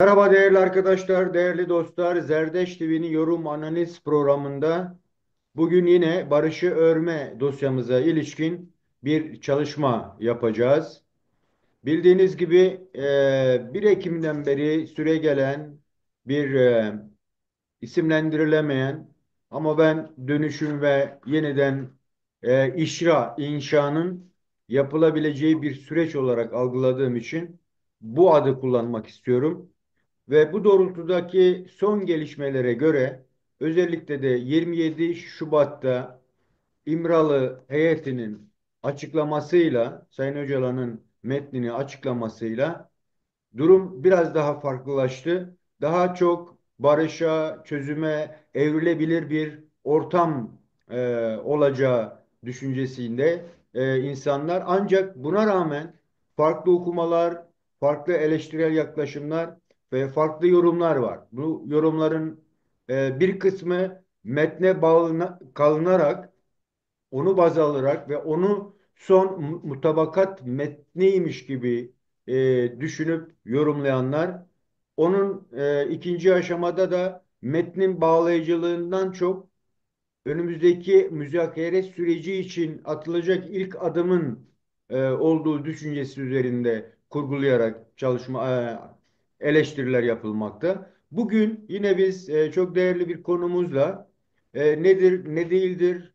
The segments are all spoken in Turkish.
Merhaba değerli arkadaşlar, değerli dostlar. Zerdeş TV'nin yorum analiz programında bugün yine barışı örme dosyamıza ilişkin bir çalışma yapacağız. Bildiğiniz gibi 1 Ekim'den beri süregelen bir isimlendirilemeyen ama ben dönüşüm ve yeniden inşanın yapılabileceği bir süreç olarak algıladığım için bu adı kullanmak istiyorum. Ve bu doğrultudaki son gelişmelere göre özellikle de 27 Şubat'ta İmralı heyetinin açıklamasıyla, Sayın Öcalan'ın metnini açıklamasıyla durum biraz daha farklılaştı. Daha çok barışa, çözüme evrilebilir bir ortam olacağı düşüncesinde insanlar. Ancak buna rağmen farklı okumalar, farklı eleştirel yaklaşımlar ve farklı yorumlar var. Bu yorumların bir kısmı metne kalınarak onu baz alarak ve onu son mutabakat metniymiş gibi düşünüp yorumlayanlar, onun ikinci aşamada da metnin bağlayıcılığından çok önümüzdeki müzakere süreci için atılacak ilk adımın olduğu düşüncesi üzerinde kurgulayarak eleştiriler yapılmakta. Bugün yine biz çok değerli bir konumuzla nedir, ne değildir,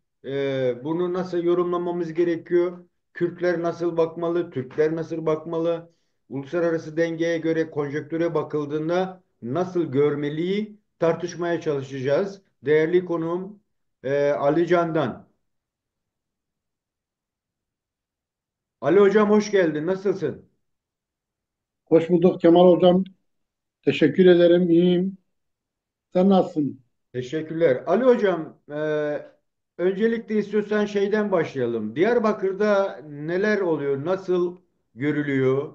bunu nasıl yorumlamamız gerekiyor, Kürtler nasıl bakmalı, Türkler nasıl bakmalı, uluslararası dengeye göre konjektüre bakıldığında nasıl görmeliyi tartışmaya çalışacağız. Değerli konuğum Ali Can'dan. Ali hocam hoş geldin. Nasılsın? Hoş bulduk Kemal Hocam. Teşekkür ederim. İyiyim. Sen nasılsın? Teşekkürler. Ali hocam, öncelikle istiyorsan şeyden başlayalım. Diyarbakır'da neler oluyor? Nasıl görülüyor?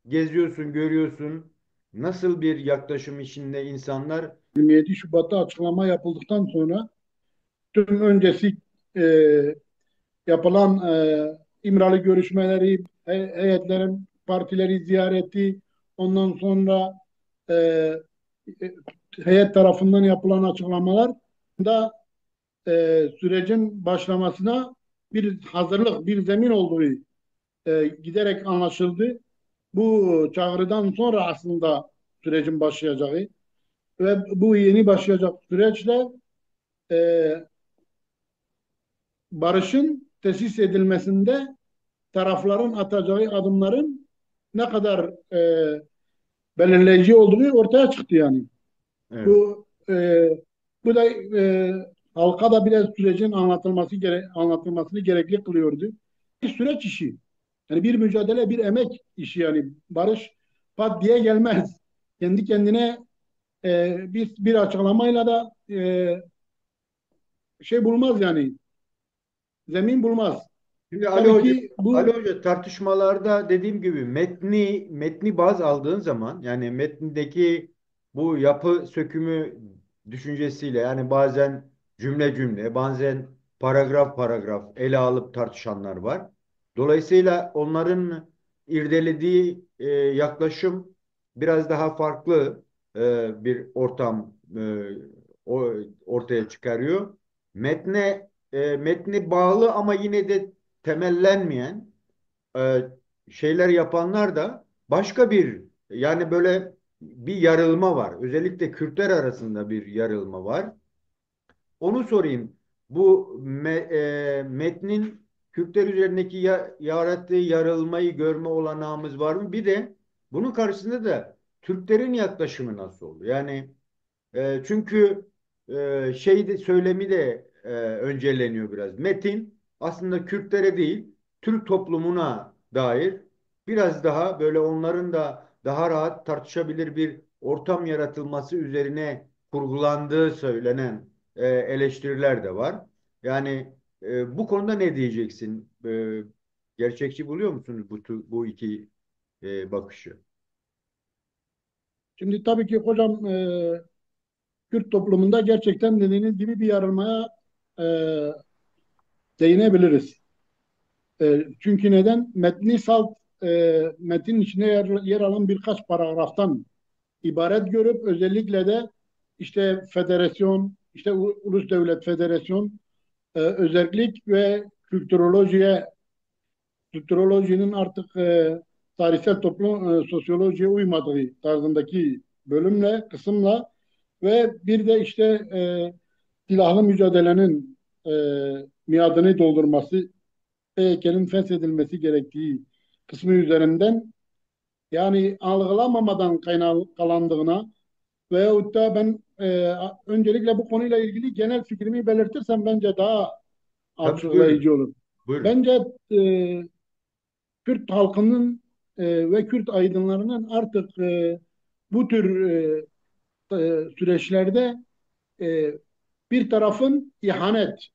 Geziyorsun, görüyorsun. Nasıl bir yaklaşım içinde insanlar? 27 Şubat'ta açıklama yapıldıktan sonra tüm öncesi e, yapılan İmralı görüşmeleri, heyetlerin partileri ziyareti, ondan sonra e, e, heyet tarafından yapılan açıklamalar da sürecin başlamasına bir hazırlık, bir zemin olduğu giderek anlaşıldı. Bu çağrıdan sonra aslında sürecin başlayacağı ve bu yeni başlayacak süreçle e, barışın tesis edilmesinde tarafların atacağı adımların ne kadar belirleyici olduğu ortaya çıktı yani. Evet. Bu bu da halka da biraz sürecin anlatılmasını gerekli kılıyordu. Bir süreç işi. Yani bir mücadele, bir emek işi yani. Barış pat diye gelmez. Kendi kendine bir açıklamayla da şey bulmaz yani. Zemin bulmaz. Şimdi Ali Tabii Hoca, ki Ali bu Hoca tartışmalarda dediğim gibi metni baz aldığın zaman yani metnindeki bu yapı sökümü düşüncesiyle yani bazen cümle cümle bazen paragraf paragraf ele alıp tartışanlar var. Dolayısıyla onların irdelediği yaklaşım biraz daha farklı bir ortam ortaya çıkarıyor. Metni bağlı ama yine de temellenmeyen e, şeyler yapanlar da başka bir yani böyle bir yarılma var. Özellikle Kürtler arasında bir yarılma var. Onu sorayım. Bu metnin Kürtler üzerindeki yarattığı yarılmayı görme olanağımız var mı? Bir de bunun karşısında da Türklerin yaklaşımı nasıl oluyor? Yani çünkü söylemi de öncelleniyor biraz. Metin aslında Kürtlere değil, Türk toplumuna dair biraz daha böyle onların da daha rahat tartışabilir bir ortam yaratılması üzerine kurgulandığı söylenen eleştiriler de var. Yani bu konuda ne diyeceksin? Gerçekçi buluyor musunuz bu iki bakışı? şimdi tabii ki hocam Kürt toplumunda gerçekten dediğiniz gibi bir yarılmaya e, değinebiliriz. Çünkü neden? Metni salt metnin içinde yer alan birkaç paragraftan ibaret görüp özellikle de işte federasyon, işte ulus devlet federasyon, özellik ve kültürolojinin artık tarihsel toplum sosyolojiye uymadığı tarzındaki kısımla ve bir de işte silahlı mücadelenin e, miadını doldurması, PYK'nin feshedilmesi gerektiği kısmı üzerinden yani algılamamadan kaynaklandığına veyahut da ben öncelikle bu konuyla ilgili genel fikrimi belirtirsem bence daha Tabii buyurun. açıklayıcı olur. Buyurun. Bence Kürt halkının ve Kürt aydınlarının artık bu tür süreçlerde e, bir tarafın ihanet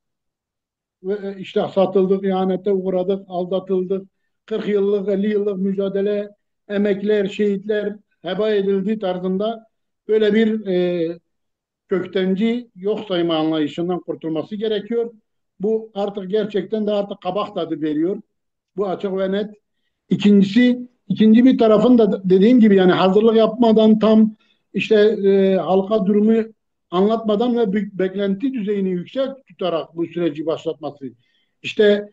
ve işte satıldık, ihanete uğradık, aldatıldık, 40 yıllık, 50 yıllık mücadele, emekler, şehitler heba edildi tarzında böyle bir köktenci yok sayma anlayışından kurtulması gerekiyor. Bu artık gerçekten de artık kabak tadı veriyor. Bu açık ve net. İkinci bir tarafın da dediğim gibi yani hazırlık yapmadan tam işte halka durumu anlatmadan ve beklenti düzeyini yüksek tutarak bu süreci başlatması. İşte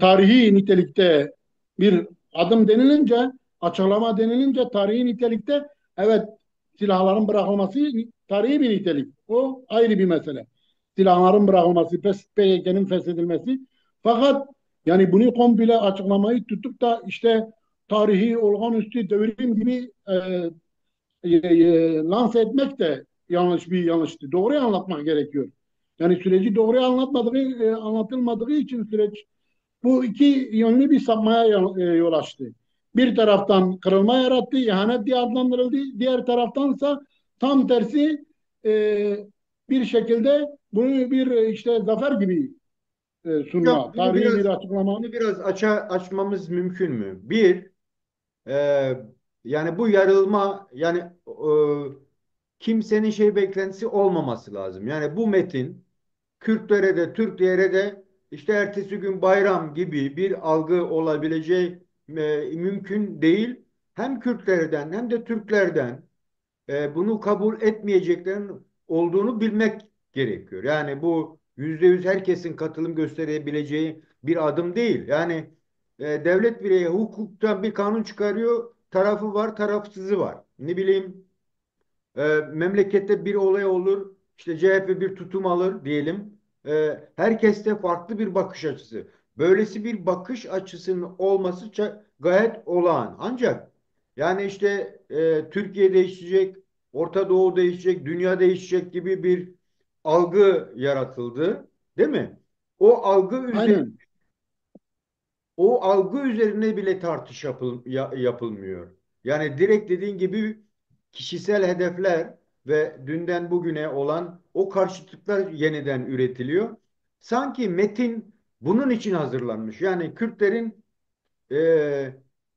tarihi nitelikte bir adım denilince, açıklama denilince tarihi nitelikte evet silahların bırakılması tarihi bir nitelik. O ayrı bir mesele. Silahların bırakılması, PYK'nin feshedilmesi. Fakat yani bunu komple açıklamayı tutup da işte tarihi olağanüstü devrim gibi lanse etmek de yanlıştı. Doğruyu anlatmak gerekiyor. Yani süreci doğruyu anlatılmadığı için süreç bu iki yönlü bir sapmaya yol açtı. Bir taraftan kırılma yarattı, ihanet diye adlandırıldı. Diğer taraftansa tam tersi e, bir şekilde bunu bir işte zafer gibi Hocam sunma, tarihi bir açıklama. bunu biraz açmamız mümkün mü? Bir, e, yani bu yarılma yani kimsenin şey beklentisi olmaması lazım. Yani bu metin Kürtlere de Türklere de işte ertesi gün bayram gibi bir algı olabileceği mümkün değil. Hem Kürtlerden hem de Türklerden bunu kabul etmeyeceklerin olduğunu bilmek gerekiyor. Yani bu %100 herkesin katılım gösterebileceği bir adım değil. Yani devlet bireyi hukuktan bir kanun çıkarıyor, tarafı var, tarafsızı var. Ne bileyim memlekette bir olay olur, işte CHP bir tutum alır diyelim. Herkeste farklı bir bakış açısı. Böylesi bir bakış açısının olması gayet olağan. Ancak yani işte Türkiye değişecek, Orta Doğu değişecek, dünya değişecek gibi bir algı yaratıldı, değil mi? O algı üzerine Aynen. o algı üzerine bile yapılmıyor. Yani direkt dediğin gibi kişisel hedefler ve dünden bugüne olan o karşıtlıklar yeniden üretiliyor. Sanki metin bunun için hazırlanmış. Yani Kürtlerin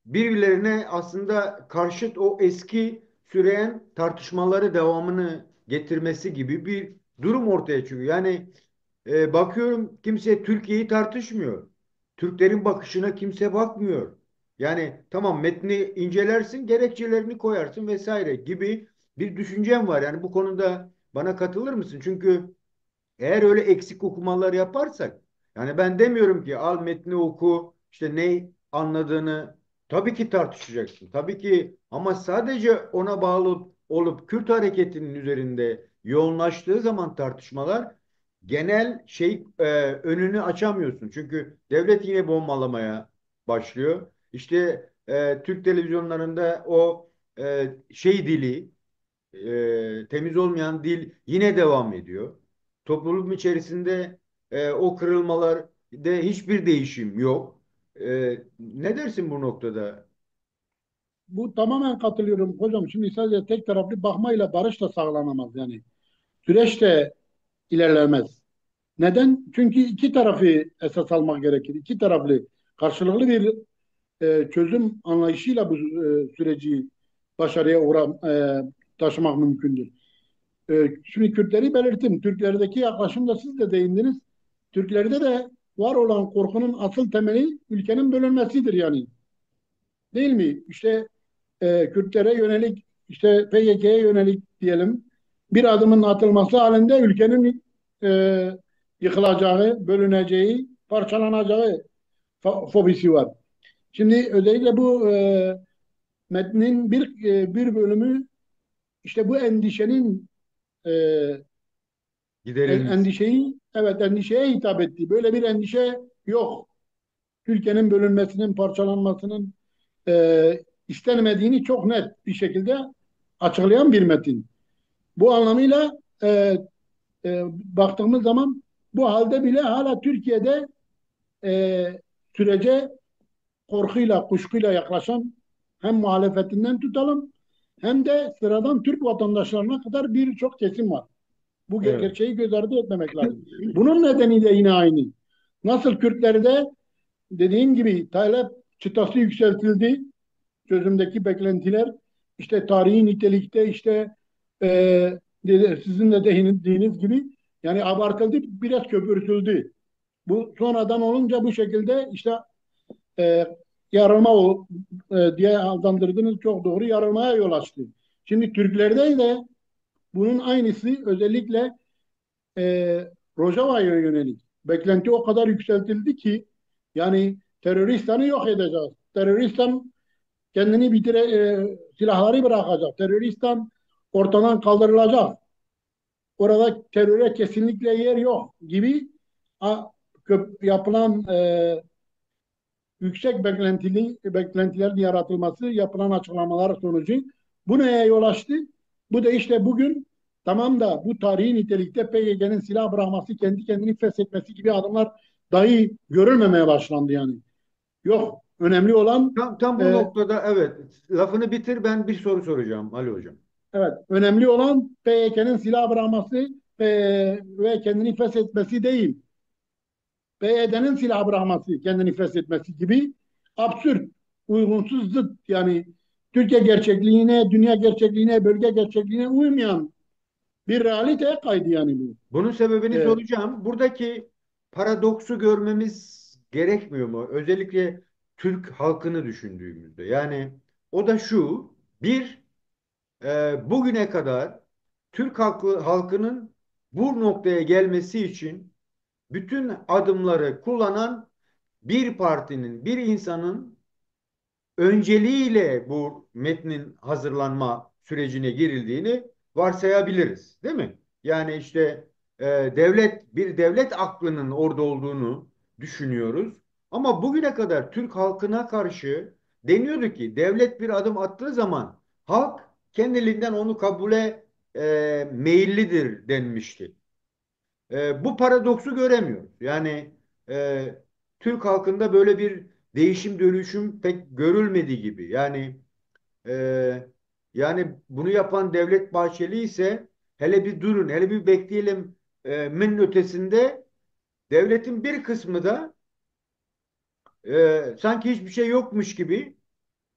birbirlerine aslında karşıt o eski süreyen tartışmaları devamını getirmesi gibi bir durum ortaya çıkıyor. Yani bakıyorum kimse Türkiye'yi tartışmıyor. Türklerin bakışına kimse bakmıyor. Yani tamam metni incelersin, gerekçelerini koyarsın vesaire gibi bir düşüncem var. Yani bu konuda bana katılır mısın? Çünkü eğer öyle eksik okumalar yaparsak, yani ben demiyorum ki al metni oku, işte ne anladığını tabii ki tartışacaksın. Tabii ki ama sadece ona bağlı olup Kürt hareketinin üzerinde yoğunlaştığı zaman tartışmalar genel önünü açamıyorsun. Çünkü devlet yine bombalamaya başlıyor. İşte Türk televizyonlarında o dili temiz olmayan dil yine devam ediyor. Toplum içerisinde o kırılmalar de hiçbir değişim yok. Ne dersin bu noktada? Bu tamamen katılıyorum hocam. Şimdi sadece tek taraflı bakmayla barış da sağlanamaz yani. Süreç de ilerlemez. Neden? Çünkü iki tarafı esas almak gerekir. İki taraflı karşılıklı bir çözüm anlayışıyla bu süreci başarıya taşımak mümkündür. Şimdi Kürtleri belirttim. Türklerdeki yaklaşım da siz de değindiniz. Türklerde de var olan korkunun asıl temeli ülkenin bölünmesidir yani. değil mi? İşte Kürtlere yönelik, işte PYK'ye yönelik diyelim bir adımın atılması halinde ülkenin yıkılacağı, bölüneceği, parçalanacağı fobisi var. Şimdi özellikle bu metnin bir bölümü işte bu endişenin e, Giderilmesi. endişeye hitap etti. Böyle bir endişe yok. Türkiye'nin bölünmesinin, parçalanmasının istenmediğini çok net bir şekilde açıklayan bir metin. Bu anlamıyla baktığımız zaman bu halde bile hala Türkiye'de e, sürece korkuyla, kuşkuyla yaklaşan hem muhalefetinden tutalım hem de sıradan Türk vatandaşlarına kadar birçok kesim var. Bu Evet. gerçeği göz ardı etmemek lazım. Bunun nedeni de yine aynı. Nasıl Kürtlerde dediğim gibi talep çıtası yükseltildi, çözümdeki beklentiler işte tarihi nitelikte işte sizin de değindiğiniz gibi yani abartıldı, biraz köpürtüldü. Bu sonradan olunca bu şekilde işte e, yarılma diye adlandırdığınız çok doğru yarılmaya yol açtı. Şimdi Türklerde de bunun aynısı özellikle Rojava'ya yönelik. Beklenti o kadar yükseltildi ki yani teröristleri yok edeceğiz. Teröristan kendini silahları bırakacak. Teröristan ortadan kaldırılacak. Orada teröre kesinlikle yer yok gibi yapılan yüksek beklentilerin yaratılması, yapılan açıklamalar sonucu bu neye yol açtı? Bu da işte bugün tamam da bu tarihi nitelikte PYK'nin silah bırakması, kendi kendini feshetmesi gibi adımlar dahi görülmemeye başlandı yani. Yok. Önemli olan Tam bu e, noktada evet. Lafını bitir, ben bir soru soracağım Ali Hocam. evet, önemli olan PYK'nin silah bırakması ve kendini feshetmesi değil. PYD'nin silah bırakması, kendini feshetmesi gibi absürt, uygunsuz, zıt yani Türkiye gerçekliğine, dünya gerçekliğine, bölge gerçekliğine uymayan bir realiteye kaydı yani bu. Bunun sebebini Ee, soracağım. Buradaki paradoksu görmemiz gerekmiyor mu? Özellikle Türk halkını düşündüğümüzde. Yani o da şu. Bir, bugüne kadar Türk halkının bu noktaya gelmesi için bütün adımları kullanan bir partinin, bir insanın önceliğiyle bu metnin hazırlanma sürecine girildiğini varsayabiliriz, değil mi? Yani işte bir devlet aklının orada olduğunu düşünüyoruz. Ama bugüne kadar Türk halkına karşı deniyordu ki devlet bir adım attığı zaman halk kendiliğinden onu kabule meyillidir denmişti. Bu paradoksu göremiyoruz. Yani e, Türk halkında böyle bir değişim dönüşüm pek görülmediği gibi. E, yani bunu yapan Devlet Bahçeli ise hele bir durun, hele bir bekleyelim min ötesinde devletin bir kısmı da sanki hiçbir şey yokmuş gibi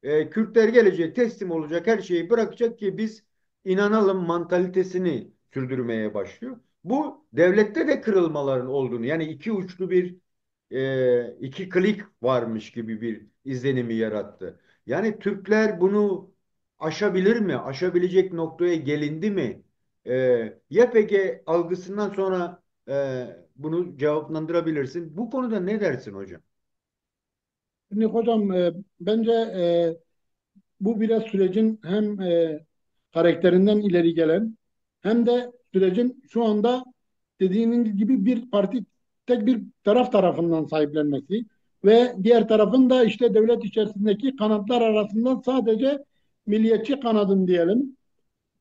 Kürtler gelecek, teslim olacak, her şeyi bırakacak ki biz inanalım mantalitesini sürdürmeye başlıyor. Bu devlette de kırılmaların olduğunu, yani iki uçlu bir iki klik varmış gibi bir izlenimi yarattı. Yani Türkler bunu aşabilir mi? Aşabilecek noktaya gelindi mi? YPG algısından sonra bunu cevaplandırabilirsin. Bu konuda ne dersin hocam? Şimdi hocam bence bu biraz sürecin hem karakterinden ileri gelen hem de sürecin şu anda dediğiniz gibi bir parti tek bir taraf tarafından sahiplenmesi ve diğer tarafın da işte devlet içerisindeki kanatlar arasında sadece milliyetçi kanadın diyelim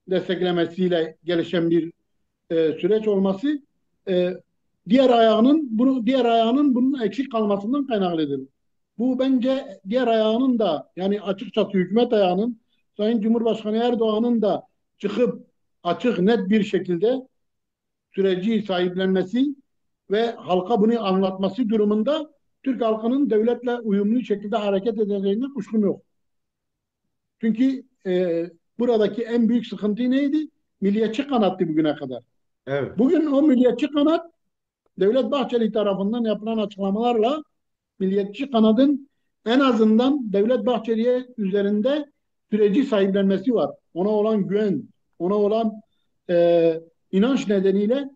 desteklemesiyle gelişen bir süreç olması e, diğer ayağının bunun eksik kalmasından kaynaklıdır. Bu bence diğer ayağının da yani açıkçası hükümet ayağının Sayın Cumhurbaşkanı Erdoğan'ın da çıkıp açık net bir şekilde süreci sahiplenmesi ve halka bunu anlatması durumunda Türk halkının devletle uyumlu şekilde hareket edeceğinden kuşkum yok. Çünkü buradaki en büyük sıkıntı neydi? Milliyetçi kanattı bugüne kadar. Evet. Bugün o milliyetçi kanat Devlet Bahçeli tarafından yapılan açıklamalarla milliyetçi kanadın En azından Devlet Bahçeli'ye üzerinde süreci sahiplenmesi var. Ona olan güven, ona olan inanç nedeniyle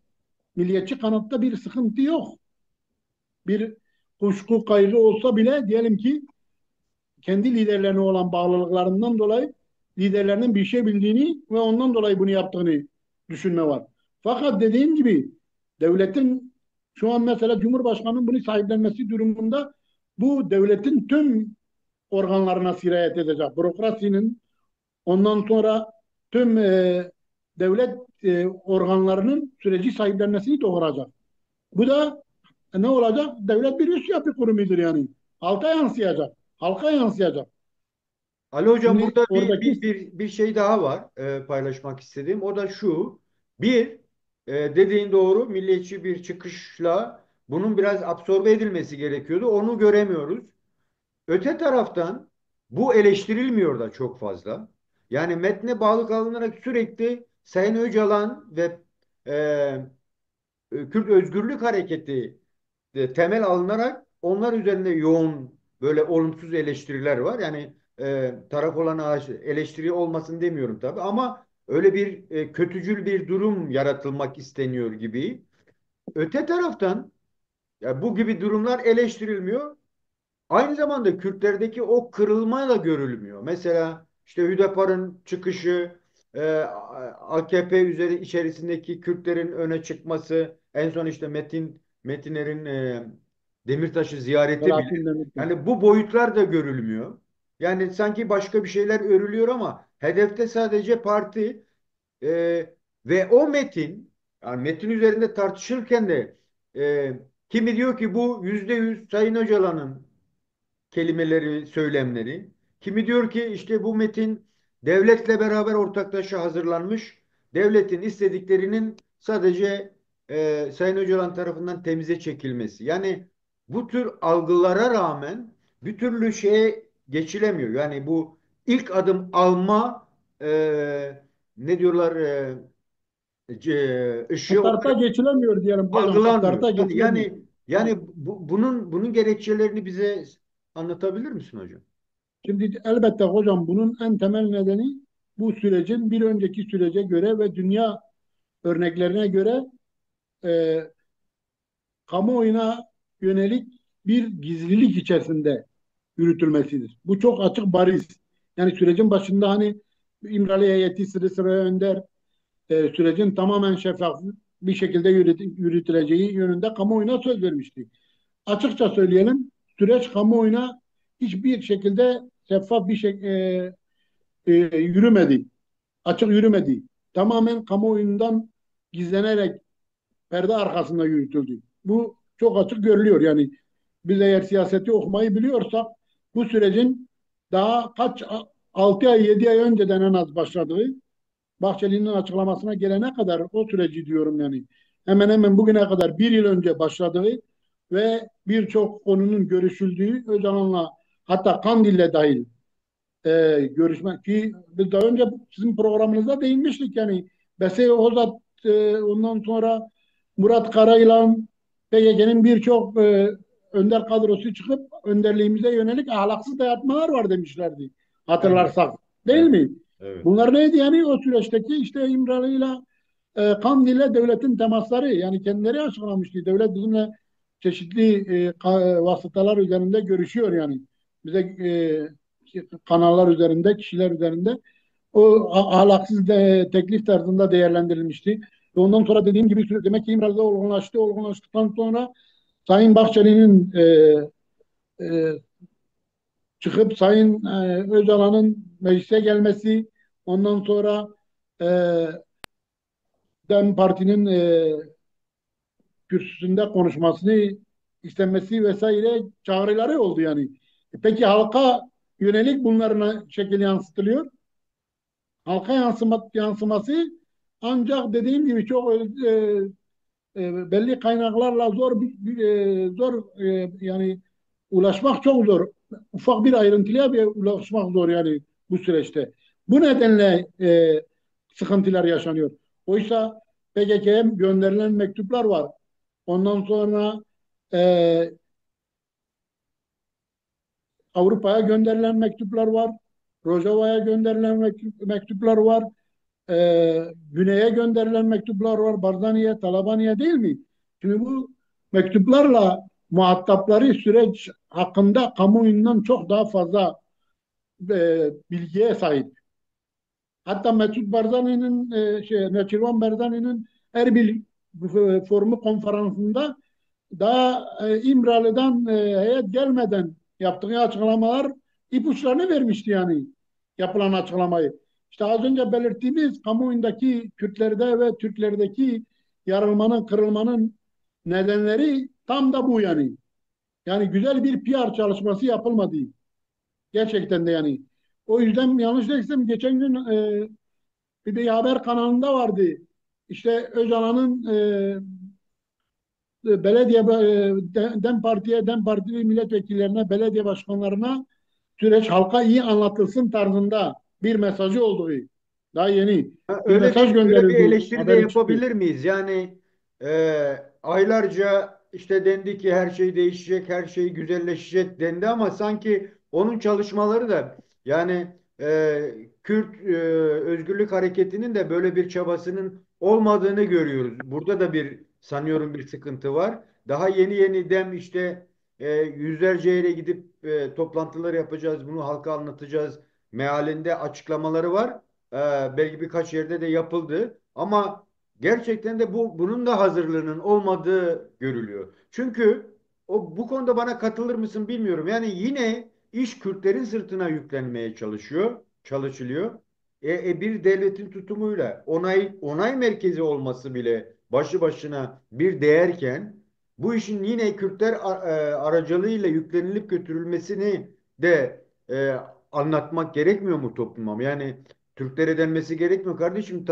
milliyetçi kanatta bir sıkıntı yok. Bir kuşku, kaygı olsa bile diyelim ki kendi liderlerine olan bağlılıklarından dolayı liderlerinin bir şey bildiğini ve ondan dolayı bunu yaptığını düşünme var. Fakat dediğim gibi devletin şu an mesela Cumhurbaşkanı'nın bunu sahiplenmesi durumunda bu devletin tüm organlarına sirayet edecek. Bürokrasinin ondan sonra tüm devlet organlarının süreci sahiplenmesini doğuracak. Bu da ne olacak? Devlet bir üst yapı kurumudur yani. Halka yansıyacak. Halka yansıyacak. Ali Hocam, Şimdi burada oradaki bir şey daha var paylaşmak istediğim. O da şu. Bir, dediğin doğru, milliyetçi bir çıkışla bunun biraz absorbe edilmesi gerekiyordu. Onu göremiyoruz. Öte taraftan bu eleştirilmiyor da çok fazla. Yani metne bağlı kalınarak sürekli Sayın Öcalan ve Kürt Özgürlük Hareketi temel alınarak onlar üzerinde yoğun böyle olumsuz eleştiriler var. Yani taraf olan eleştiri olmasın demiyorum tabii, ama öyle bir kötücül bir durum yaratılmak isteniyor gibi. Öte taraftan ya bu gibi durumlar eleştirilmiyor. Aynı zamanda Kürtlerdeki o kırılma da görülmüyor. Mesela işte Hüdapar'ın çıkışı, AKP içerisindeki Kürtlerin öne çıkması, en son işte Metiner'in Demirtaş'ı ziyareti bile. Selahattin Demirtaş. Yani bu boyutlar da görülmüyor. Yani sanki başka bir şeyler örülüyor ama hedefte sadece parti ve o metin, yani metin üzerinde tartışırken de kimi diyor ki bu %100 Sayın Öcalan'ın kelimeleri, söylemleri. Kimi diyor ki işte bu metin devletle beraber ortaklaşa hazırlanmış. Devletin istediklerinin sadece Sayın Öcalan tarafından temize çekilmesi. Yani bu tür algılara rağmen bir türlü şeye geçilemiyor. Yani bu ilk adım alma ne diyorlar, ışığı Starta olarak geçilemiyor diyelim hocam. algılanmıyor. Starta Yani geçilemiyor. yani Ha. yani bunun gerekçelerini bize anlatabilir misin hocam? Şimdi elbette hocam bunun en temel nedeni bu sürecin bir önceki sürece göre ve dünya örneklerine göre e, kamuoyuna yönelik bir gizlilik içerisinde yürütülmesidir. Bu çok açık bariz. Yani sürecin başında hani İmralı heyeti sıra sıra önder sürecin tamamen şeffaf bir şekilde yürütüleceği yönünde kamuoyuna söz vermişti. Açıkça söyleyelim, süreç kamuoyuna hiçbir şekilde şeffaf bir şey yürümedi, açık yürümedi. Tamamen kamuoyundan gizlenerek perde arkasında yürütüldü. Bu çok açık görülüyor. Yani biz eğer siyaseti okumayı biliyorsak bu sürecin daha 6 ay 7 ay önceden en az başladığı Bahçeli'nin açıklamasına gelene kadar o süreci diyorum yani. Hemen hemen bugüne kadar bir yıl önce başladığı ve birçok konunun görüşüldüğü Öcalan'la hatta Kandil'le dahil görüşmek ki biz daha önce sizin programınızda değinmiştik yani Bese Ozat ondan sonra Murat Karayılan PYK'nin birçok önder kadrosu çıkıp önderliğimize yönelik ahlaksız dayatmalar var demişlerdi. Evet, Hatırlarsak. Değil evet, mi? evet. Bunlar neydi yani o süreçteki işte İmralı'yla Kandil'le devletin temasları yani kendileri açıklamıştı. Devlet bizimle çeşitli vasıtalar üzerinde görüşüyor yani. Bize kanallar üzerinde, kişiler üzerinde o ahlaksız teklif tarzında değerlendirilmişti. Ve ondan sonra dediğim gibi demek ki İmralı'da olgunlaştı. Olgunlaştıktan sonra Sayın Bahçeli'nin e, çıkıp Sayın Öcalan'ın meclise gelmesi, ondan sonra e, DEM Parti'nin kürsüsünde konuşmasını istenmesi vesaire çağrıları oldu yani. Peki halka yönelik bunların şekil yansıtılıyor. Halka yansıması ancak dediğim gibi çok belli kaynaklarla zor yani ulaşmak çok zor. Ufak bir ayrıntıya bir ulaşmak zor yani bu süreçte. Bu nedenle sıkıntılar yaşanıyor. Oysa PKK'ya gönderilen mektuplar var. Ondan sonra e, Avrupa'ya gönderilen mektuplar var. Rojava'ya gönderilen mektuplar var. Güney'e gönderilen mektuplar var. Barzani'ye, Talabani'ye değil mi? Şimdi bu mektuplarla muhatapları süreç hakkında kamuoyundan çok daha fazla bilgiye sahip. Hatta Mesut Barzani'nin Neçirvan Barzani'nin Erbil Forumu konferansında daha İmralı'dan heyet gelmeden yaptığı açıklamalar ipuçlarını vermişti yani yapılan açıklamayı. İşte az önce belirttiğimiz kamuoyundaki Kürtlerde ve Türklerdeki yarılmanın, kırılmanın nedenleri tam da bu yani. Yani güzel bir PR çalışması yapılmadı. Gerçekten de yani. O yüzden yanlış değilsem geçen gün bir haber kanalında vardı. İşte Öcalan'ın belediye DEM Parti'ye, DEM Partili milletvekillerine, belediye başkanlarına süreç halka iyi anlatılsın tarzında bir mesajı olduğu. Daha yeni Ha, bir öyle mesaj bir gönderildi, eleştiri de haberi çıktı. yapabilir miyiz? Yani aylarca işte dendi ki her şey değişecek, her şey güzelleşecek dendi ama sanki onun çalışmaları da yani Kürt Özgürlük Hareketi'nin de böyle bir çabasının olmadığını görüyoruz. Burada da bir sanıyorum bir sıkıntı var. Daha yeni yeni dem işte yüzlerce yere gidip toplantılar yapacağız, bunu halka anlatacağız mealinde açıklamaları var. Belki birkaç yerde de yapıldı. Ama gerçekten de bunun da hazırlığının olmadığı görülüyor. Çünkü bu konuda bana katılır mısın bilmiyorum. Yani yine iş Kürtlerin sırtına yüklenmeye çalışılıyor. Bir devletin tutumuyla onay merkezi olması bile başlı başına bir değerken bu işin yine Kürtler aracılığıyla yüklenilip götürülmesini de anlatmak gerekmiyor mu topluma? Yani Türklere denmesi gerekmiyor. Kardeşim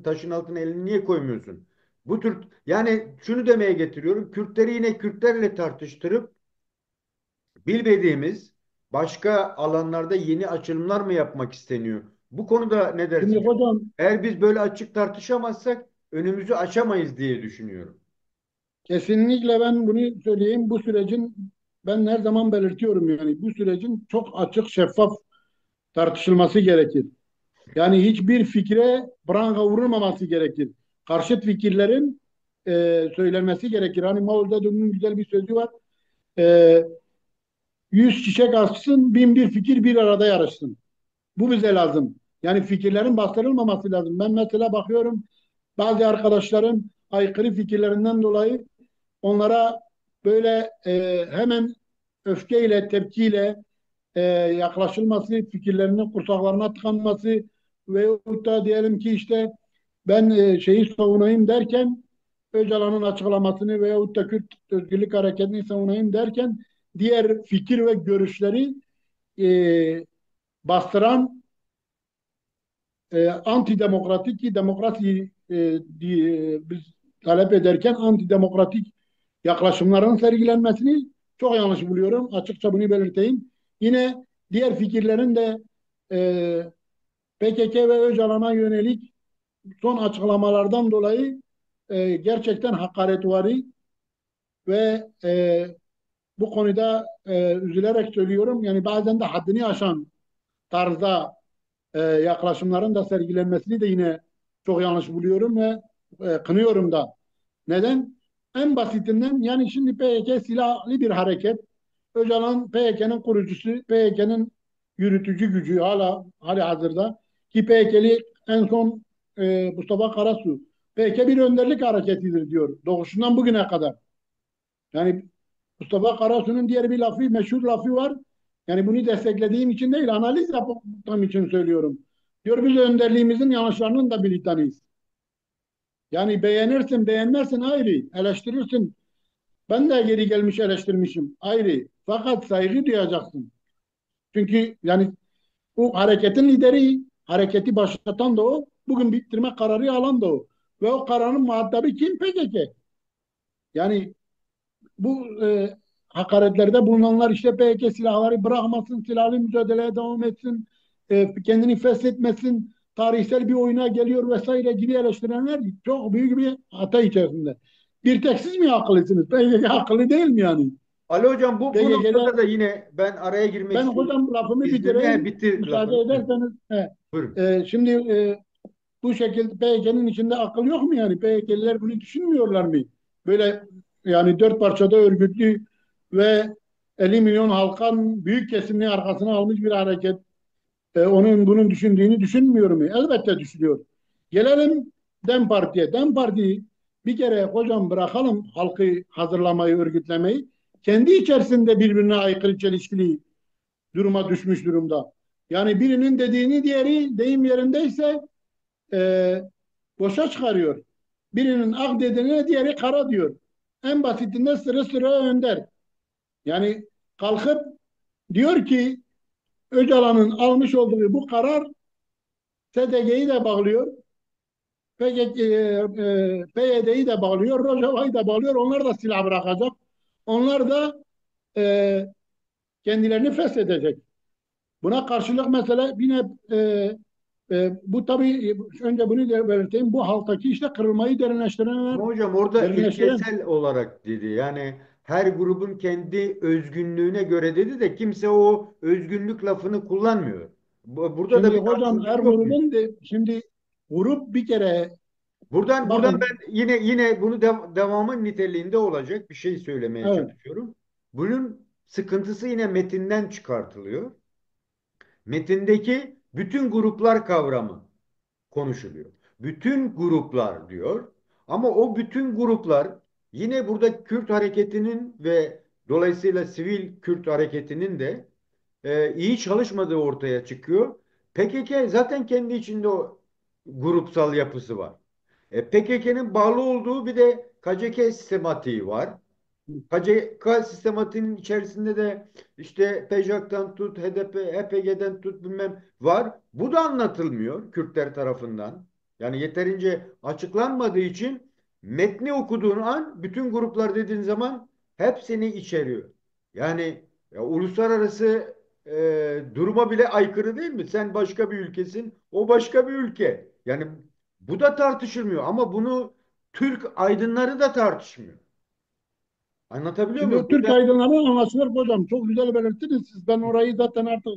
taşın altına elini niye koymuyorsun? Bu tür yani şunu demeye getiriyorum. Kürtleri yine Kürtlerle tartıştırıp bilmediğimiz başka alanlarda yeni açılımlar mı yapmak isteniyor? Bu konuda ne Şimdi dersin? hocam Eğer biz böyle açık tartışamazsak önümüzü açamayız diye düşünüyorum. kesinlikle ben bunu söyleyeyim. Bu sürecin ben her zaman belirtiyorum yani bu sürecin çok açık, şeffaf tartışılması gerekir. Yani hiçbir fikre branga vurulmaması gerekir. Karşıt fikirlerin söylenmesi gerekir. Hani Mao Zedong'un güzel bir sözü var. E, 100 çiçek açsın, bin bir fikir bir arada yarışsın. Bu bize lazım. Yani fikirlerin bastırılmaması lazım. Ben mesela bakıyorum bazı arkadaşların aykırı fikirlerinden dolayı onlara böyle hemen öfkeyle, tepkiyle yaklaşılması, fikirlerinin kursaklarına tıkanması veyahut da diyelim ki işte ben şeyi savunayım derken Öcalan'ın açıklamasını veyahut da Kürt Özgürlük Hareketi'ni savunayım derken diğer fikir ve görüşleri e, bastıran antidemokratik ki demokrasi biz talep ederken antidemokratik yaklaşımların sergilenmesini çok yanlış buluyorum. Açıkça bunu belirteyim. Yine diğer fikirlerin de PKK ve Öcalan'a yönelik son açıklamalardan dolayı gerçekten hakaretvari ve bu konuda üzülerek söylüyorum. Yani bazen de haddini aşan tarzda yaklaşımların da sergilenmesini de yine çok yanlış buluyorum ve kınıyorum da. Neden? En basitinden yani şimdi PYK silahlı bir hareket. Öcalan PYK'nın kurucusu, PYK'nın yürütücü gücü hali hazırda. Ki PYK'li en son Mustafa Karasu. PYK bir önderlik hareketidir diyor. Doğuşundan bugüne kadar. Yani Mustafa Karasu'nun diğer bir lafı, meşhur lafı var. Yani bunu desteklediğim için değil, analiz yaptığım için söylüyorum. Diyor biz önderliğimizin yanlışlarının da militanıyız. Yani beğenirsin, beğenmezsin ayrı. Eleştirirsin. Ben de geri gelmiş eleştirmişim ayrı. Fakat saygı duyacaksın. Çünkü yani bu hareketin lideri, hareketi başlatan da o. Bugün bitirme kararı alan da o. Ve o kararın muhatabı kim? PKK. Yani bu hakaretlerde bulunanlar işte PKK silahları bırakmasın, silahlı mücadeleye devam etsin, kendini feshetmesin, tarihsel bir oyuna geliyor vesaire gibi eleştirenler çok büyük bir hata içerisinde. Bir tek siz mi akıllısınız? PKK akıllı değil mi yani? Ali Hocam, bu PKK'da noktada da yine ben araya girmek ben istiyorum. hocam lafımı İzninle bitireyim. bitir Müsaade lafını. Evet, ederseniz. buyurun. Şimdi bu şekilde PKK'nın içinde akıl yok mu yani? PKK'liler bunu düşünmüyorlar mı? Böyle yani dört parçada örgütlü ve 50 milyon halkın büyük kesimini arkasına almış bir hareket. Onun bunun düşündüğünü düşünmüyor mu? Elbette düşünüyor. Gelelim DEM Parti'ye. DEM Parti bir kere hocam bırakalım halkı hazırlamayı, örgütlemeyi. Kendi içerisinde birbirine aykırı, çelişkili duruma düşmüş durumda. Yani birinin dediğini diğeri deyim yerindeyse e, boşa çıkarıyor. Birinin ak dediğine diğeri kara diyor. En basitinde sıra sıra önder. Yani kalkıp diyor ki Öcalan'ın almış olduğu bu karar SDG'yi de bağlıyor. PYD'yi de bağlıyor. Rojava'yı da bağlıyor. Onlar da silah bırakacak. Onlar da e, kendilerini feshedecek. Buna karşılık mesela yine bu tabii önce bunu da belirteyim. Bu halktaki işte kırılmayı Ama hocam orada derinleştiren ilkesel olarak dedi. Yani her grubun kendi özgünlüğüne göre dedi de kimse o özgünlük lafını kullanmıyor. Burada da şimdi bir hocam tatsızlık her yok mu? grubun şimdi grup bir kere Buradan bakın ben yine bunu devamın niteliğinde olacak bir şey söylemeye evet. çalışıyorum. Bunun sıkıntısı yine metinden çıkartılıyor. Metindeki bütün gruplar kavramı konuşuluyor. Bütün gruplar diyor. Ama o bütün gruplar yine burada Kürt hareketinin ve dolayısıyla sivil Kürt hareketinin de iyi çalışmadığı ortaya çıkıyor. PKK zaten kendi içinde o grupsal yapısı var. PKK'nın bağlı olduğu bir de KCK sistematiği var. KCK sistematiğinin içerisinde de işte PJAK'tan tut, HDP, HPG'den tut bilmem var. Bu da anlatılmıyor Kürtler tarafından. Yani yeterince açıklanmadığı için metni okuduğun an bütün gruplar dediğin zaman hepsini içeriyor. Yani uluslararası duruma bile aykırı değil mi? Sen başka bir ülkesin, o başka bir ülke. Yani bu da tartışılmıyor ama bunu Türk aydınları da tartışmıyor. Anlatabiliyor muyum? Şimdi Türk Burada aydınları anlaşılır hocam. Çok güzel belirttiniz siz. Ben orayı zaten artık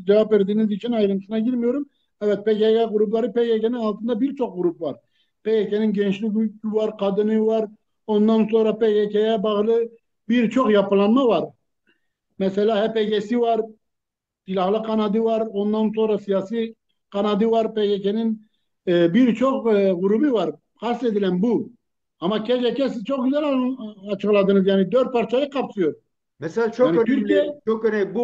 cevap verdiğiniz için ayrıntısına girmiyorum. Evet PKK grupları PKK'nın altında birçok grup var. PKK'nın gençlik gücü var, kadını var. Ondan sonra PKK'ya bağlı birçok yapılanma var. Mesela HPG'si var, silahlı kanadı var. Ondan sonra siyasi kanadı var. PKK'nın birçok grubu var. Kastedilen bu. Ama KCK siz çok güzel açıkladınız. Yani dört parçayı kapsıyor. mesela çok Yani Türkiye önemli, çok önemli.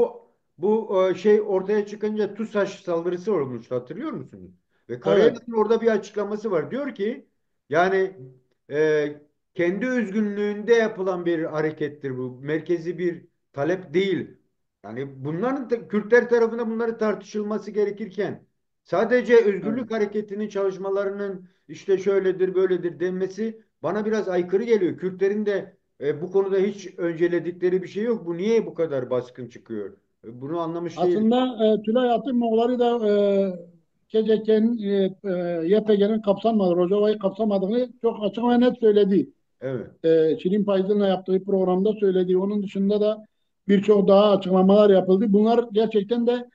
Bu şey ortaya çıkınca TUSAŞ saldırısı olmuştu, hatırlıyor musunuz? Ve evet, Karayel'in orada bir açıklaması var. Diyor ki yani kendi özgünlüğünde yapılan bir harekettir bu. Merkezi bir talep değil. Yani bunların Kürtler tarafından bunları tartışılması gerekirken sadece evet. özgürlük hareketinin çalışmalarının işte şöyledir böyledir denmesi bana biraz aykırı geliyor. Kürtlerin de bu konuda hiç önceledikleri bir şey yok. Bu niye bu kadar baskın çıkıyor? Bunu anlamış değilim. Aslında Tülay Atılmoğulları da KCK'nin, YPG'nin kapsanmadığı, Rojava'yı kapsamadığını çok açık ve net söyledi. Evet. Şirin Payız'ınla yaptığı programda söyledi. Onun dışında da birçok daha açıklamalar yapıldı. Bunlar gerçekten de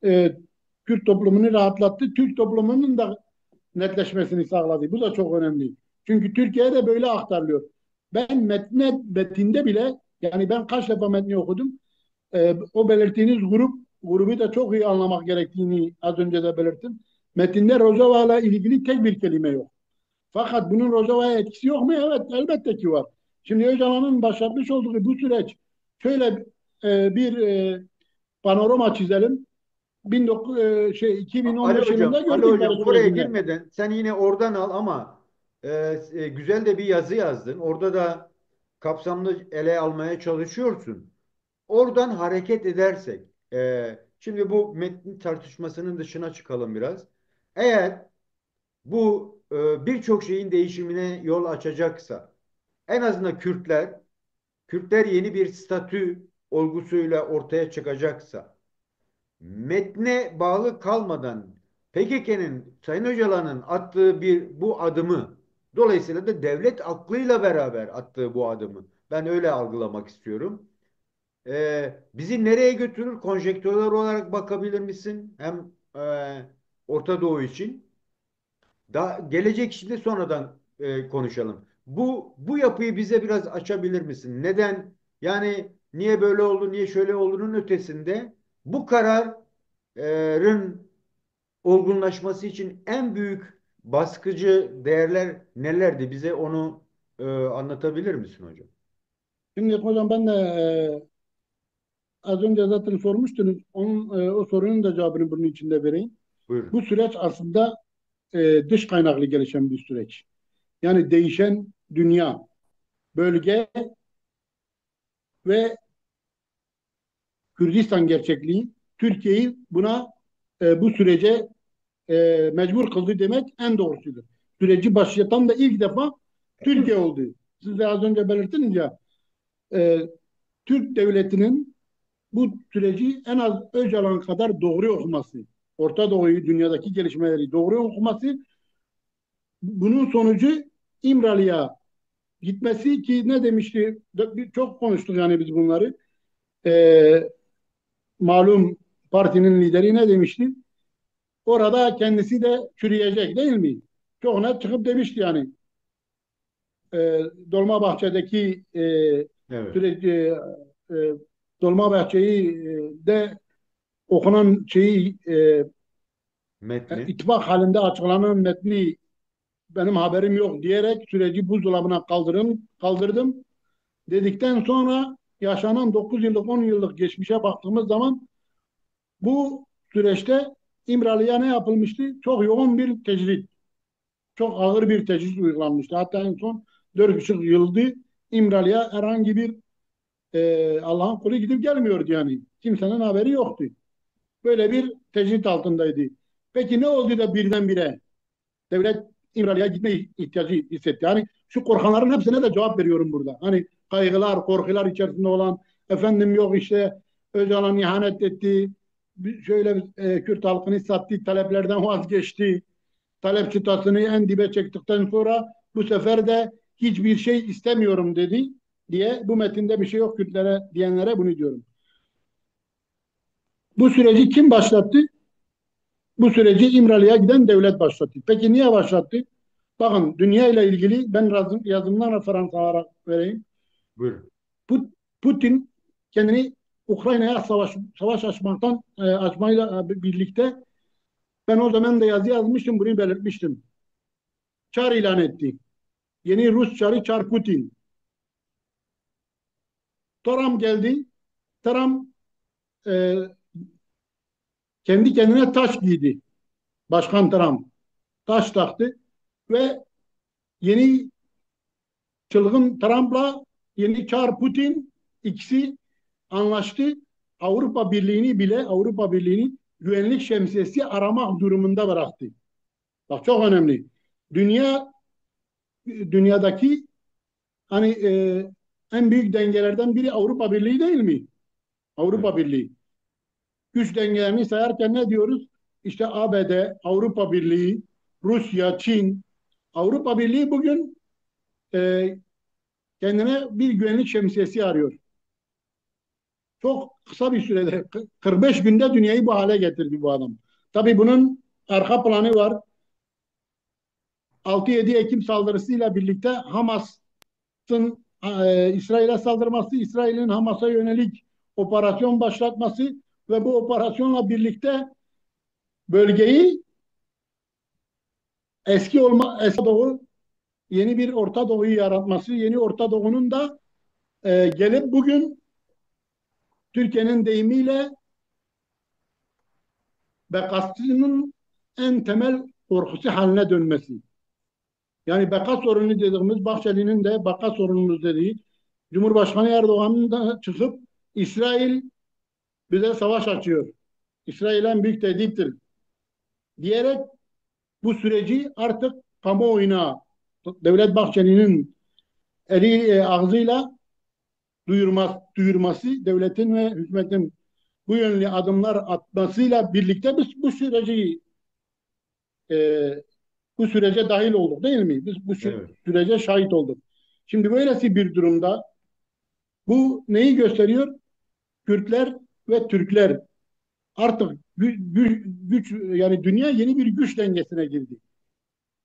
e, Kürt toplumunu rahatlattı. Türk toplumunun da netleşmesini sağladı. Bu da çok önemli. Çünkü Türkiye'de böyle aktarılıyor. Ben metinde bile yani ben kaç defa metni okudum. O belirttiğiniz grubu da çok iyi anlamak gerektiğini az önce de belirttim. Metinde Rojava ile ilgili tek bir kelime yok. Fakat bunun Rojava'ya etkisi yok mu? Evet, elbette ki var. Şimdi Öcalan'ın başlatmış olduğu bu süreç şöyle bir panorama çizelim. 2015 yılında Ali gördük hocam barış oraya sürecinde. girmeden sen yine oradan al ama güzel de bir yazı yazdın. Orada da kapsamlı ele almaya çalışıyorsun. Oradan hareket edersek, şimdi bu metnin tartışmasının dışına çıkalım biraz. Eğer bu birçok şeyin değişimine yol açacaksa, en azından Kürtler yeni bir statü olgusuyla ortaya çıkacaksa, metne bağlı kalmadan PKK'nın, Sayın Öcalan'ın attığı bu adımı, dolayısıyla da devlet aklıyla beraber attığı bu adımı Ben öyle algılamak istiyorum. Bizi nereye götürür? Konjektürler olarak bakabilir misin? Hem Orta Doğu için. Gelecek için de sonradan konuşalım. Bu yapıyı bize biraz açabilir misin? Neden? Yani niye böyle oldu, niye şöyle olduğunun ötesinde bu kararın olgunlaşması için en büyük baskıcı değerler nelerdi? Bize onu anlatabilir misin hocam? Şimdi hocam ben de az önce zaten sormuştunuz. O sorunun da cevabını bunun içinde vereyim. Buyurun. Bu süreç aslında dış kaynaklı gelişen bir süreç. Yani değişen dünya, bölge ve Kürdistan gerçekliği Türkiye'yi bu sürece mecbur kıldı demek en doğrusudur. Süreci başlatan da ilk defa Türkiye oldu. Siz de az önce belirttiniz ya, e, Türk devletinin bu süreci en az Öcalan kadar doğru okuması, Orta Doğu'yu, dünyadaki gelişmeleri doğru okuması, bunun sonucu İmralı'ya gitmesi ki ne demişti? Çok konuştuk yani biz bunları. Ee, Malum partinin lideri ne demişti? Orada kendisi de çürüyecek değil mi? Çok net çıkıp demişti yani. Dolmabahçe'deki Evet. süreci Dolmabahçe'yi de okunan Metni. ittifak halinde açıklanan metni benim haberim yok diyerek süreci buzdolabına kaldırdım dedikten sonra yaşanan 9 yıllık 10 yıllık geçmişe baktığımız zaman bu süreçte İmralı'ya ne yapılmıştı? Çok yoğun bir tecrit, çok ağır bir tecrit uygulanmıştı. Hatta en son 4,5 yıldı İmralı'ya herhangi bir Allah'ın kulu gidip gelmiyordu yani. Kimsenin haberi yoktu. Böyle bir tecrit altındaydı. Peki ne oldu da birdenbire devlet İmralı'ya gitme ihtiyacı hissetti? Yani şu korkanların hepsine de cevap veriyorum burada. Hani kaygılar, korkular içerisinde olan efendim yok işte Öcalan ihanet etti, şöyle Kürt halkını sattı, taleplerden vazgeçti. Talep çıtasını en dibe çektikten sonra bu sefer de hiçbir şey istemiyorum dedi diye bu metinde bir şey yok Kürtlere diyenlere bunu diyorum. Bu süreci kim başlattı? Bu süreci İmralı'ya giden devlet başlattı. Peki niye başlattı? Bakın dünya ile ilgili ben yazımdan referans alarak vereyim. Buyurun. Putin kendini Ukrayna'ya savaş açmayla birlikte ben o zaman da yazı yazmıştım, bunu belirtmiştim. Çar ilan etti. Yeni Rus çarı Çar Putin. Trump geldi. Trump e, kendi kendine taş giydi. Başkan Trump taş taktı ve yeni çılgın Trump'la yeni Çar Putin ikisi anlaştı. Avrupa Birliği'ni güvenlik şemsiyesi aramak durumunda bıraktı. Bak çok önemli. Dünya dünyadaki hani en büyük dengelerden biri Avrupa Birliği değil mi? Evet. Avrupa Birliği. Güç dengelerini sayarken ne diyoruz? İşte ABD, Avrupa Birliği, Rusya, Çin. Avrupa Birliği bugün e, kendine bir güvenlik şemsiyesi arıyor. Çok kısa bir sürede 45 günde dünyayı bu hale getirdi bu adam. Tabii bunun arka planı var. 6-7 Ekim saldırısıyla birlikte Hamas'ın İsrail'e saldırması, İsrail'in Hamas'a yönelik operasyon başlatması ve bu operasyonla birlikte bölgeyi eski Doğu, yeni bir Orta Doğu'yu yaratması, yeni Orta Doğu'nun da gelip bugün Türkiye'nin deyimiyle bekasının en temel korkusu haline dönmesi. Yani beka sorunu dediğimiz Bahçeli'nin de beka sorunumuz dediği Cumhurbaşkanı Erdoğan'ın da çıkıp İsrail bize savaş açıyor. İsrail en büyük tehdittir diyerek bu süreci artık kamuoyuna Devlet Bahçeli'nin ağzıyla duyurması, devletin ve hükümetin bu yönlü adımlar atmasıyla birlikte biz e, bu sürece dahil olduk değil mi? Biz bu Evet. sürece şahit olduk. Şimdi böylesi bir durumda Bu neyi gösteriyor? Kürtler ve Türkler artık güç, yani dünya yeni bir güç dengesine girdi.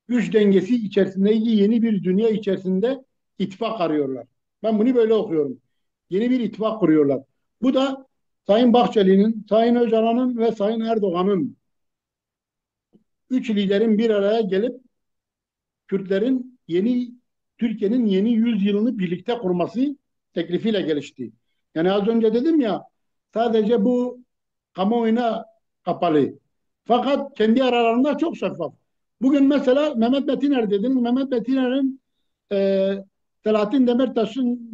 Güç dengesi içerisindeki yeni bir dünya içerisinde ittifak arıyorlar. Ben bunu böyle okuyorum. Yeni bir ittifak kuruyorlar. Bu da Sayın Bahçeli'nin, Sayın Öcalan'ın ve Sayın Erdoğan'ın üç liderin bir araya gelip Kürtlerin Türkiye'nin yeni yüzyılını birlikte kurması teklifiyle gelişti. Yani az önce dedim ya, sadece bu kamuoyuna kapalı. Fakat kendi aralarında çok şeffaf. Bugün mesela Mehmet Metiner dedin. Mehmet Metiner'in e, Selahattin Demirtaş'ın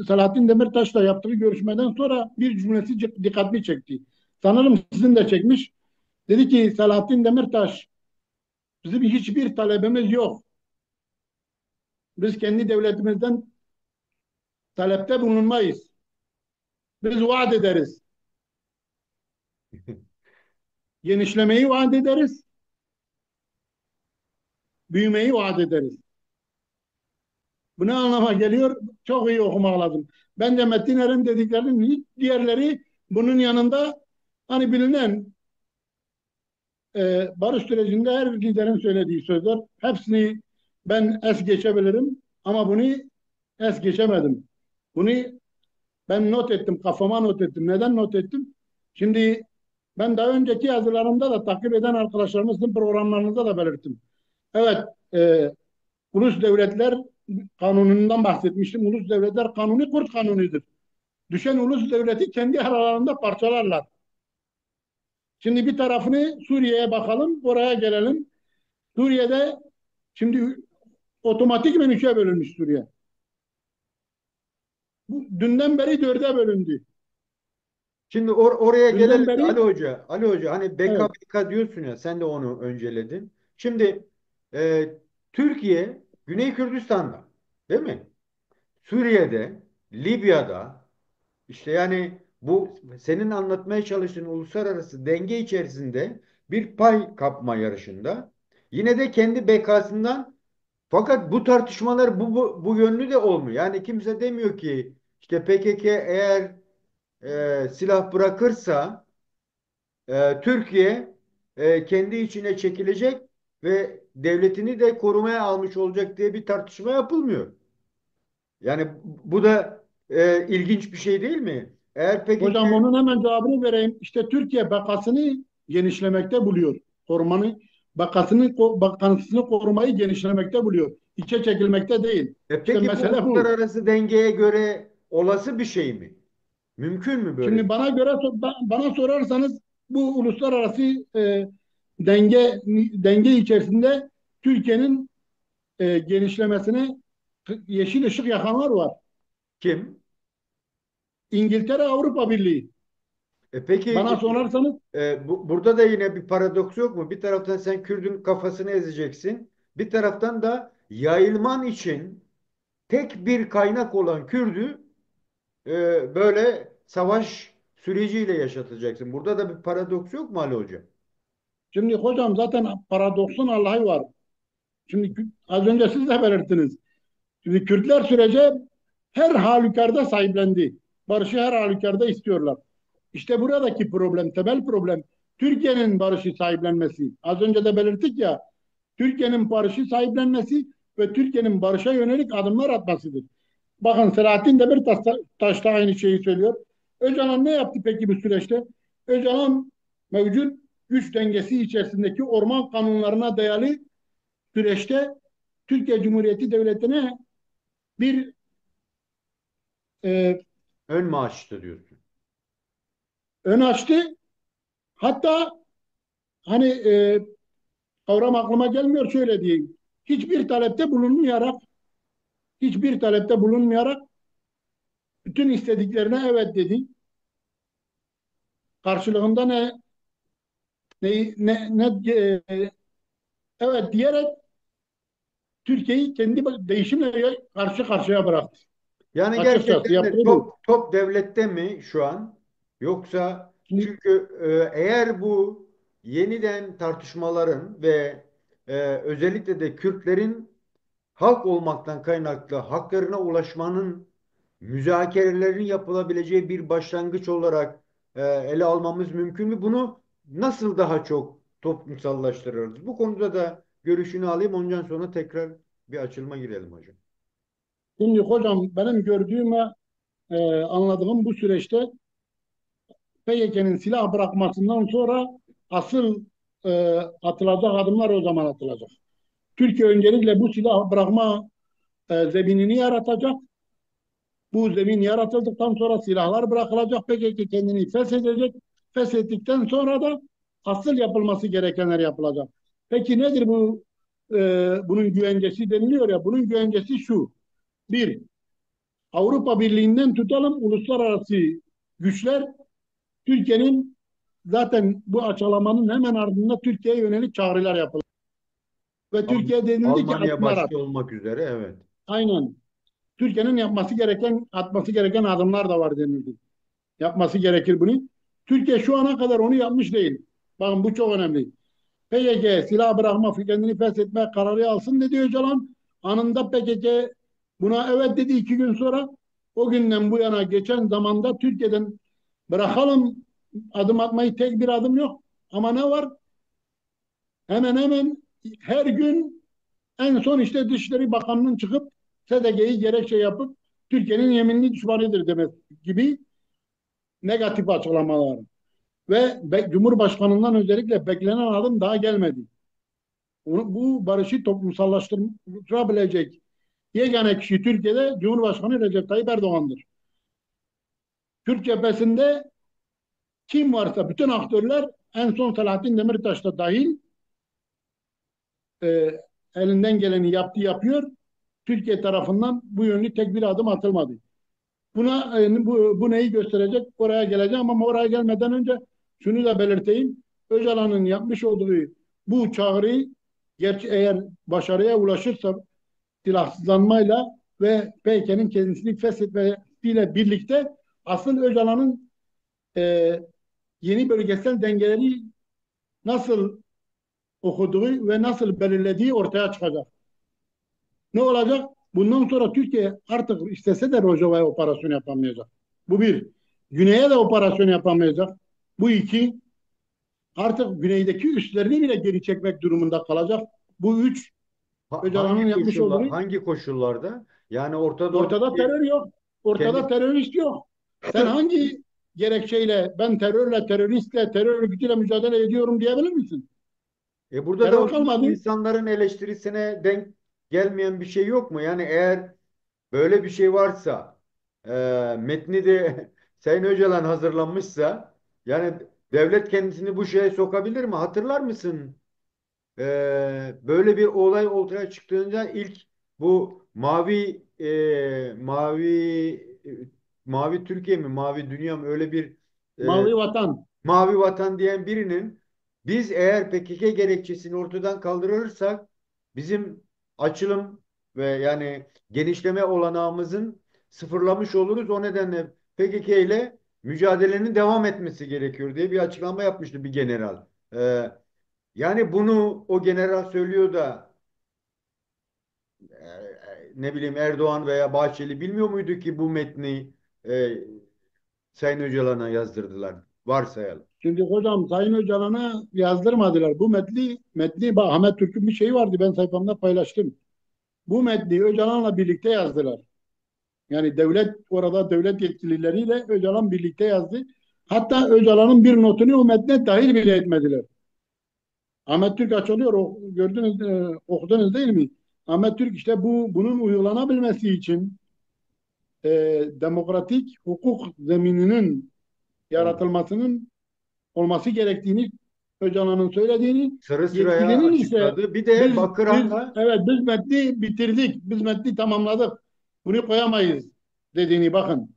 Selahattin Demirtaş'la yaptığı görüşmeden sonra bir cümlesi dikkatimi çekti. Sanırım sizin de çekmiş. Dedi ki Selahattin Demirtaş, bizim hiçbir talebimiz yok. Biz kendi devletimizden talepte bulunmayız. Biz vaat ederiz. Genişlemeyi vaat ederiz. Büyümeyi vaat ederiz. Bu ne anlama geliyor? Çok iyi okumak lazım. Bence Mettiner'in dediklerinin hiç diğerleri bunun yanında hani bilinen barış sürecinde her liderin söylediği sözler. Hepsini ben es geçebilirim ama bunu es geçemedim. Bunu ben not ettim, kafama not ettim. Neden not ettim? Şimdi ben daha önceki yazılarımda da takip eden arkadaşlarımızın programlarınızda da belirttim. Evet, e, ulus devletler kanunundan bahsetmiştim. Ulus devletler kanunu Kurt kanunudur. Düşen ulus devleti kendi aralarında parçalarlar. Şimdi bir tarafını Suriye'ye bakalım, oraya gelelim. Suriye'de şimdi otomatikmen üçe bölünmüş Suriye. Bu, dünden beri dörde bölündü. Şimdi oraya Dünden gelelim. beri Ali Hoca hani evet. BK diyorsun ya, sen de onu önceledin. Şimdi e, Türkiye Güney Kürdistan'da, değil mi? Suriye'de, Libya'da, işte yani bu senin anlatmaya çalıştığın uluslararası denge içerisinde bir pay kapma yarışında. Yine de kendi bekasından, fakat bu tartışmalar bu yönlü de olmuyor. Yani kimse demiyor ki işte PKK eğer silah bırakırsa Türkiye kendi içine çekilecek ve devletini de korumaya almış olacak diye bir tartışma yapılmıyor. Yani bu da ilginç bir şey değil mi? Eğer PKK, Hocam onun hemen cevabını vereyim. İşte Türkiye bakasını genişlemekte buluyor. Korumanı, bakasını korumayı genişlemekte buluyor. İçe çekilmekte değil. İşte peki bu mesele bu. uluslararası dengeye göre olası bir şey mi? Mümkün mü böyle Şimdi bir şey? bana sorarsanız bu uluslararası denge denge içerisinde Türkiye'nin genişlemesine yeşil ışık yakanlar var. Kim? İngiltere, Avrupa Birliği. Peki Bana sorarsanız burada da yine bir paradoks yok mu? Bir taraftan sen Kürdün kafasını ezeceksin. Bir taraftan da yayılman için tek bir kaynak olan Kürdü böyle savaş süreciyle yaşatacaksın. Burada da bir paradoks yok mu Ali Hoca? şimdi hocam zaten paradoksun Allah'ı var. Şimdi az önce siz de belirttiniz. Şimdi Kürtler sürece her halükarda sahiplendi. Barışı her halükarda istiyorlar. İşte buradaki problem, temel problem Türkiye'nin barışı sahiplenmesi. Az önce de belirttik ya, Türkiye'nin barışı sahiplenmesi ve Türkiye'nin barışa yönelik adımlar atmasıdır. Bakın Selahattin Demirtaş da aynı şeyi söylüyor. Öcalan ne yaptı peki bu süreçte? Öcalan mevcut güç dengesi içerisindeki orman kanunlarına dayalı süreçte Türkiye Cumhuriyeti Devleti'ne bir e, Ön maaştı diyorsun. ön açtı. Hatta hani kavram aklıma gelmiyor şöyle diyeyim. Hiçbir talepte bulunmayarak hiçbir talepte bulunmayarak bütün istediklerine evet dedi. Karşılığında evet diyerek Türkiye'yi kendi değişimle karşı karşıya bıraktı. Yani Açıkçası gerçekten de yaptığı bu. top devlette mi şu an? Yoksa Şimdi, çünkü eğer bu yeniden tartışmaların ve özellikle de Kürtlerin halk olmaktan kaynaklı haklarına ulaşmanın müzakerelerin yapılabileceği bir başlangıç olarak ele almamız mümkün mü? Bunu nasıl daha çok toplumsallaştırırız? Bu konuda da görüşünü alayım. Ondan sonra tekrar bir açılıma girelim hocam. Şimdi hocam benim gördüğüm ve anladığım bu süreçte PYK'nin silah bırakmasından sonra asıl atılacak adımlar o zaman atılacak. Türkiye öncelikle bu silah bırakma zeminini yaratacak. Bu zemin yaratıldıktan sonra silahlar bırakılacak. PKK kendini feshedecek. Feshettikten sonra da asıl yapılması gerekenler yapılacak. Peki nedir bu bunun güvencesi deniliyor ya. Bunun güvencesi şu. Bir, Avrupa Birliği'nden tutalım uluslararası güçler Türkiye'nin zaten bu açıklamanın hemen ardında Türkiye'ye yönelik çağrılar yapıldı. Ve Türkiye denildi ki Almanya adımlar at. başta olmak üzere, evet. Aynen. Türkiye'nin atması gereken adımlar da var denildi. Yapması gerekir bunu. Türkiye şu ana kadar onu yapmış değil. Bakın bu çok önemli. PKK silah bırakma, kendini feshetme kararı alsın dedi Öcalan. Anında PKK buna evet dedi 2 gün sonra. O günden bu yana geçen zamanda Türkiye'den bırakalım adım atmayı tek bir adım yok. Ama ne var? Hemen hemen her gün en son işte Dışişleri Bakanı'nın çıkıp SDG'yi gerekçe yapıp Türkiye'nin yeminli düşmanıdır demek gibi negatif açıklamalar. Ve Cumhurbaşkanı'ndan özellikle beklenen adım daha gelmedi. Bu barışı toplumsallaştırabilecek yegane kişi Türkiye'de Cumhurbaşkanı Recep Tayyip Erdoğan'dır. Türk cephesinde kim varsa bütün aktörler en son Selahattin Demirtaş da dahil e, elinden geleni yapıyor. Türkiye tarafından bu yönlü tek bir adım atılmadı. Bu neyi gösterecek? Oraya geleceğim ama oraya gelmeden önce şunu da belirteyim. Öcalan'ın yapmış olduğu bu çağrıyı eğer başarıya ulaşırsa silahsızlanmayla ve PKK'nın kendisini feshetmesiyle birlikte asıl Öcalan'ın e, yeni bölgesel dengeleri nasıl okuduğu ve nasıl belirlediği ortaya çıkacak. Ne olacak? Bundan sonra Türkiye artık istese de Rojava'ya operasyon yapamayacak. Bu bir. Güney'e de operasyon yapamayacak. Bu iki. Artık güneydeki üslerini bile geri çekmek durumunda kalacak. Bu üç. Öcalan'ın yapmış olduğu Hangi koşullarda? Yani Orta ortada Doğu'daki terör yok. Ortada kendi terörist yok. Sen hangi gerekçeyle ben terörle, teröristle, terör örgütüyle mücadele ediyorum diyebilir misin? burada da o Terör zaman kalmadı. insanların eleştirisine denk gelmeyen bir şey yok mu? Yani eğer böyle bir şey varsa, metni de Sayın Öcalan hazırlanmışsa, yani devlet kendisini bu şeye sokabilir mi? Hatırlar mısın? Böyle bir olay ortaya çıktığında ilk bu mavi Türkiye mi, mavi dünya mı, öyle bir e, Mavi vatan. mavi vatan diyen birinin, biz eğer PKK gerekçesini ortadan kaldırırsak bizim açılım ve yani genişleme olanağımızın sıfırlamış oluruz. O nedenle PKK ile mücadelenin devam etmesi gerekiyor diye bir açıklama yapmıştı bir general. Yani bunu o general söylüyor da ne bileyim Erdoğan veya Bahçeli bilmiyor muydu ki bu metni e, Sayın Öcalan'a yazdırdılar? Varsayalım. Şimdi hocam Sayın Öcalan'a yazdırmadılar. Bu metni bak, Ahmet Türk'ün bir şeyi vardı ben sayfamda paylaştım. Bu metni Öcalan'la birlikte yazdılar. Yani devlet yetkilileriyle Öcalan birlikte yazdı. Hatta Öcalan'ın bir notunu o metne dahil bile etmediler. Ahmet Türk açılıyor, gördünüz, okudunuz değil mi? Ahmet Türk işte bunun uygulanabilmesi için e, demokratik hukuk zemininin Evet. yaratılmasının olması gerektiğini Öcalan'ın söylediğini, Sıra sıraya yetkilinin ise açıkladı. Bir de Bakıran'la biz metni bitirdik, biz metni tamamladık, bunu koyamayız dediğini bakın.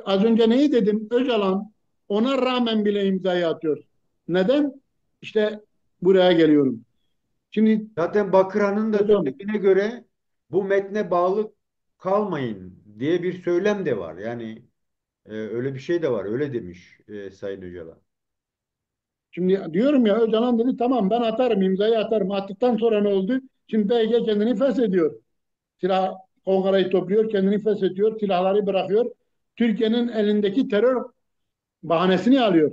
Az önce neyi dedim? Öcalan ona rağmen bile imzayı atıyor. Neden? İşte buraya geliyorum. Şimdi zaten Bakıran'ın da hocam söylemine göre bu metne bağlı kalmayın diye bir söylem de var. Yani öyle bir şey de var. Öyle demiş Sayın Öcalan. şimdi diyorum ya Öcalan dedi tamam ben atarım imzayı atarım. Attıktan sonra ne oldu? Şimdi BG kendini feshediyor. Silah kongrayı topluyor, kendini feshediyor, silahları bırakıyor. Türkiye'nin elindeki terör bahanesini alıyor.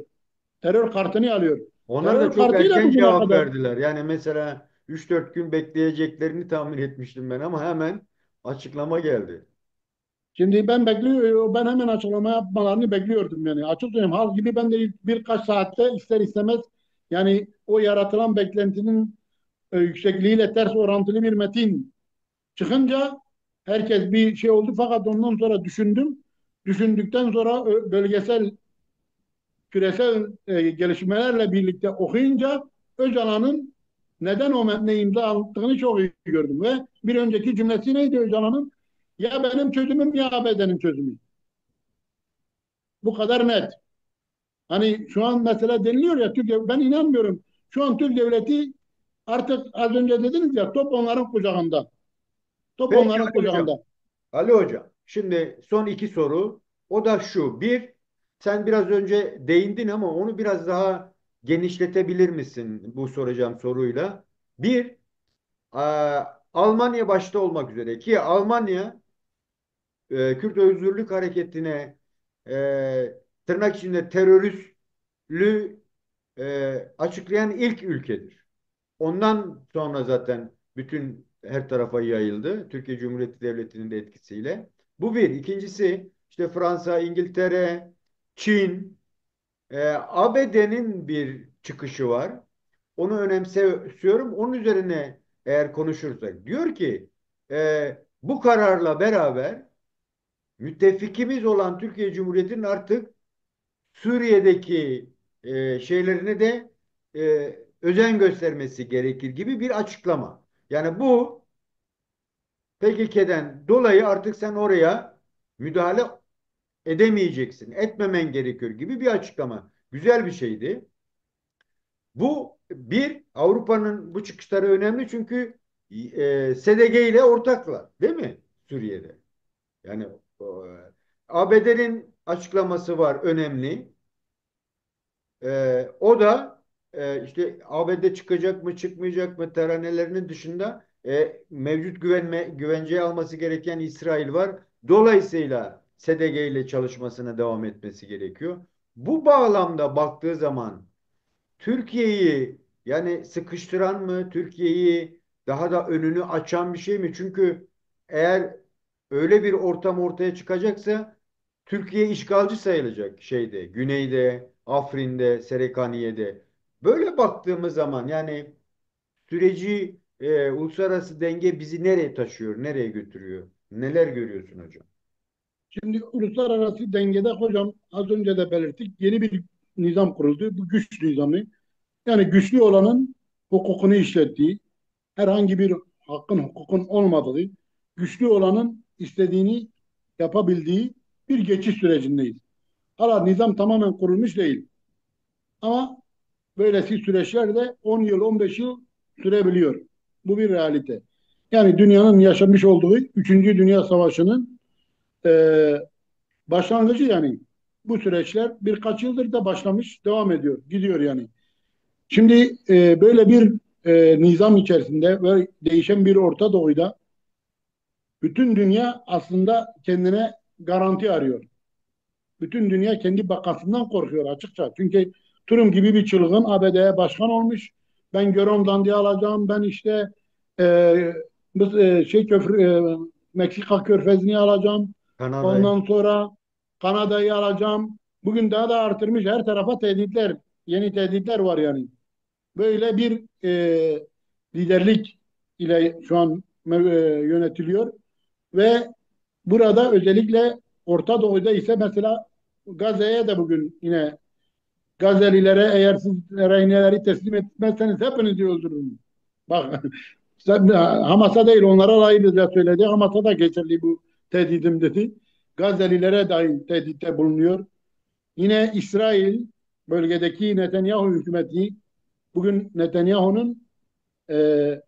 Terör kartını alıyor. Onlar da Terör çok kartıyla erken bugüne cevap kadar. verdiler. Yani mesela 3-4 gün bekleyeceklerini tahmin etmiştim ben ama hemen açıklama geldi. Şimdi ben bekliyorum, ben hemen açıklama yapmalarını bekliyordum yani. Açık söyleyeyim, hal gibi ben de birkaç saatte ister istemez yani o yaratılan beklentinin yüksekliğiyle ters orantılı bir metin çıkınca herkes bir şey oldu fakat ondan sonra düşündüm. Düşündükten sonra bölgesel küresel gelişmelerle birlikte okuyunca Öcalan'ın neden o metne imza attığını çok iyi gördüm. Ve bir önceki cümlesi neydi Öcalan'ın? Ya benim çözümüm ya ABD'nin çözümü. Bu kadar net. Hani şu an mesela deniliyor ya Türkiye, ben inanmıyorum. Şu an Türk devleti artık az önce dediniz ya top onların kucağında. Top Peki onların Ali kucağında. Hocam. Ali Hocam. Şimdi son iki soru. O da şu. Bir, sen biraz önce değindin ama onu biraz daha genişletebilir misin bu soracağım soruyla? Bir, Almanya başta olmak üzere ki Almanya Kürt Özgürlük Hareketi'ne tırnak içinde teröristlüğü açıklayan ilk ülkedir. Ondan sonra zaten bütün her tarafa yayıldı. Türkiye Cumhuriyeti Devleti'nin de etkisiyle. Bu bir. İkincisi işte Fransa, İngiltere, Çin, ABD'nin bir çıkışı var. Onu önemsiyorum. Onun üzerine eğer konuşursak diyor ki bu kararla beraber müttefikimiz olan Türkiye Cumhuriyeti'nin artık Suriye'deki şeylerine de özen göstermesi gerekir gibi bir açıklama. Yani bu PKK'den dolayı artık sen oraya müdahale edemeyeceksin, etmemen gerekiyor gibi bir açıklama. Güzel bir şeydi. Bu bir Avrupa'nın bu çıkışları önemli çünkü SDG ile ortaklar, değil mi? Suriye'de. Yani ABD'nin açıklaması var önemli. O da işte ABD çıkacak mı çıkmayacak mı teranelerinin dışında mevcut güvenceye alması gereken İsrail var. Dolayısıyla SDG ile çalışmasına devam etmesi gerekiyor. Bu bağlamda baktığı zaman Türkiye'yi yani sıkıştıran mı, Türkiye'yi daha da önünü açan bir şey mi? Çünkü eğer öyle bir ortam ortaya çıkacaksa Türkiye işgalci sayılacak şeyde, Güney'de, Afrin'de, Serekaniye'de. Böyle baktığımız zaman yani süreci uluslararası denge bizi nereye taşıyor, nereye götürüyor? Neler görüyorsun hocam? Şimdi uluslararası dengede hocam az önce de belirttik yeni bir nizam kuruldu. Bu güç nizamı. Yani güçlü olanın hukukunu işlettiği, herhangi bir hakkın hukukun olmadığı, güçlü olanın istediğini yapabildiği bir geçiş sürecindeyiz. Hala nizam tamamen kurulmuş değil. Ama böylesi süreçler de 10 yıl, 15 yıl sürebiliyor. Bu bir realite. Yani dünyanın yaşamış olduğu 3. Dünya Savaşı'nın e, başlangıcı yani. Bu süreçler birkaç yıldır da başlamış, devam ediyor, gidiyor yani. Şimdi böyle bir nizam içerisinde ve değişen bir Orta Doğu'da bütün dünya aslında kendine garanti arıyor. Bütün dünya kendi bakasından korkuyor açıkça. Çünkü Trump gibi bir çılgın ABD'ye başkan olmuş. Ben Grönland'ı alacağım. Ben işte e, köprü, Meksika körfezini alacağım. Kanada'yı. Ondan sonra Kanada'yı alacağım. Bugün daha da artırmış her tarafa tehditler. Yeni tehditler var yani. Böyle bir liderlik ile şu an yönetiliyor ve burada özellikle Orta Doğu'da ise mesela Gazze'ye de bugün yine Gazelilere eğer siz rehineleri teslim etmezseniz hepinizi öldürürüm. Bak Hamas'a değil onlara ayrıca söyledi. Hamas'a da geçerli bu tehdidim dedi. Gazelilere dahi tehditte bulunuyor. Yine İsrail bölgedeki Netanyahu hükümeti bugün Netanyahu'nun e,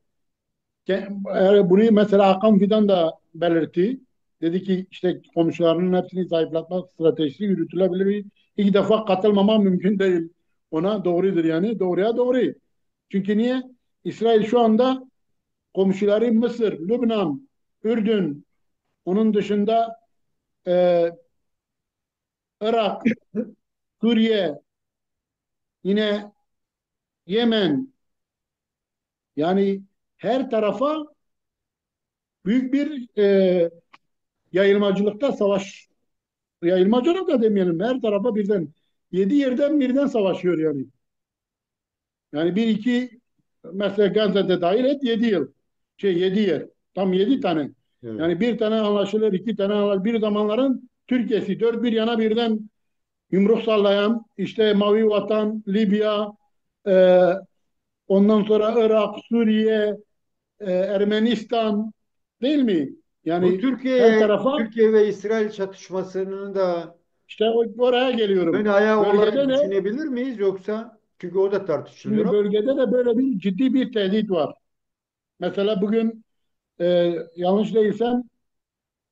bunu mesela Hakan Fidan da belirtti. Dedi ki işte komşularının hepsini zayıflatma stratejisi yürütülebilir. İlk defa katılmama mümkün değil. Ona doğrudur yani. Doğruya doğru. Çünkü niye? İsrail şu anda komşuları Mısır, Lübnan, Ürdün, Onun dışında e, Irak, Suriye, yine Yemen, yani her tarafa büyük bir yayılmacılıkta savaş, yayılmacılık da demeyelim, her tarafa birden, 7 yerden birden savaşıyor yani. Yani bir iki, mesela Gazze'de dahil et 7 yıl. 7 yer. Tam 7 tane. Evet. Yani bir tane anlaşılır, 2 tane anlaşılır. Bir zamanların Türkiye'si dört bir yana birden yumruk sallayan, işte Mavi Vatan, Libya, e, ondan sonra Irak, Suriye, Ermenistan, değil mi? Bu Yani her Türkiye tarafa, Türkiye ve İsrail çatışmasının da işte oraya ön geliyorum. ayağı olarak Bölgede de, düşünebilir miyiz, yoksa çünkü o da şimdi tartışılıyor. bölgede de böyle bir ciddi bir tehdit var. Mesela bugün yanlış değilsem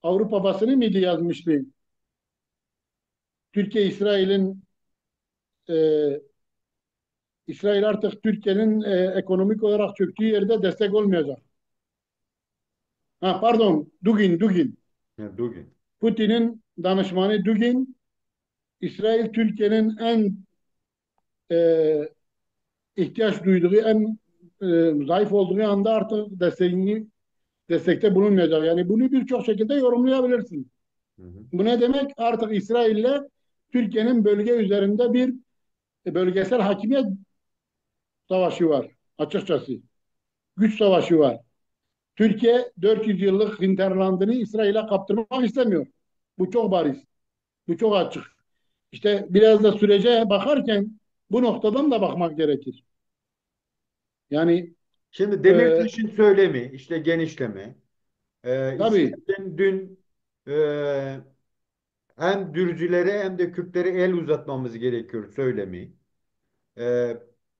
Avrupa basını mıydı yazmıştı? Türkiye İsrail'in e, İsrail artık Türkiye'nin ekonomik olarak çöktüğü yerde destek olmayacak. Ha, pardon, Dugin. Yani bugün. Putin'in danışmanı Dugin, İsrail Türkiye'nin en e, ihtiyaç duyduğu, en zayıf olduğu anda artık destekte bulunmayacak. Yani bunu birçok şekilde yorumlayabilirsin. Hı hı. Bu ne demek? Artık İsrail'le Türkiye'nin bölge üzerinde bir bölgesel hakimiyet savaşı var açıkçası. Güç savaşı var. Türkiye 400 yıllık hinterlandını İsrail'e kaptırmak istemiyor. Bu çok bariz. Bu çok açık. İşte biraz da sürece bakarken bu noktadan da bakmak gerekir. Yani Şimdi e, Demirtaş'ın söylemi, işte genişleme. tabii İsrail'in dün e, hem Dürzülere hem de Kürtlere el uzatmamız gerekiyor söylemi. E,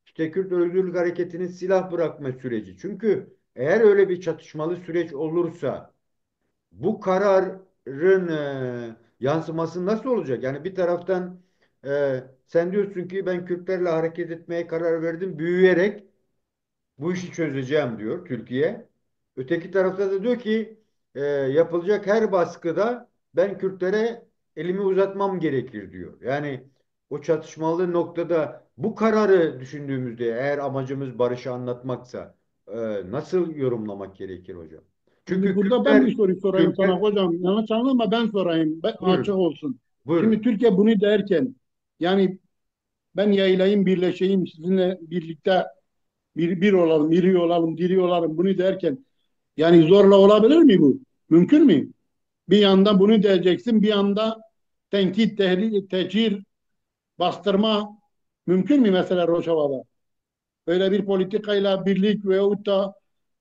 işte Kürt Özgürlük Hareketi'nin silah bırakma süreci. Çünkü eğer öyle bir çatışmalı süreç olursa bu kararın yansıması nasıl olacak? Yani bir taraftan sen diyorsun ki ben Kürtlerle hareket etmeye karar verdim, büyüyerek bu işi çözeceğim diyor Türkiye. Öteki tarafta da diyor ki yapılacak her baskıda ben Kürtlere elimi uzatmam gerekir diyor. Yani o çatışmalı noktada bu kararı düşündüğümüzde, eğer amacımız barışı anlatmaksa nasıl yorumlamak gerekir hocam? şimdi Çünkü burada ben bir Kürtler soru sorayım sana Kürtler hocam. Yanlış anlama, ben sorayım. Açık buyurun, olsun. Şimdi buyurun. Türkiye bunu derken, yani ben yayılayım, birleşeyim, sizinle birlikte bir olalım, iri olalım, diri olalım bunu derken, yani zorla olabilir mi bu? Mümkün mü? Bir yanda bunu diyeceksin, bir yanda tenkit, tehdit, tecir, bastırma mümkün mü mesela Rojava'da? Böyle bir politikayla birlik veyahut da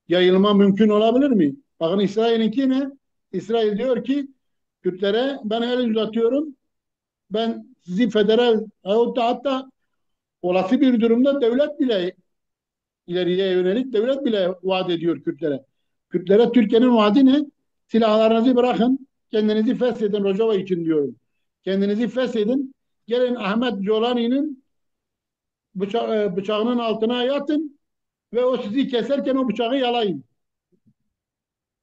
yayılma mümkün olabilir mi? Bakın İsrail'inki ne? İsrail diyor ki Kürtlere ben el uzatıyorum, ben sizi federal veyahut da hatta olası bir durumda devlet bile, ileriye yönelik devlet bile vaat ediyor Kürtlere. Kürtlere Türkiye'nin vaadi ne? Silahlarınızı bırakın, kendinizi feshedin Rojava için diyorum. Kendinizi feshedin, gelin Ahmet Jolani'nin bıçağının altına yatın ve o sizi keserken o bıçağı yalayın.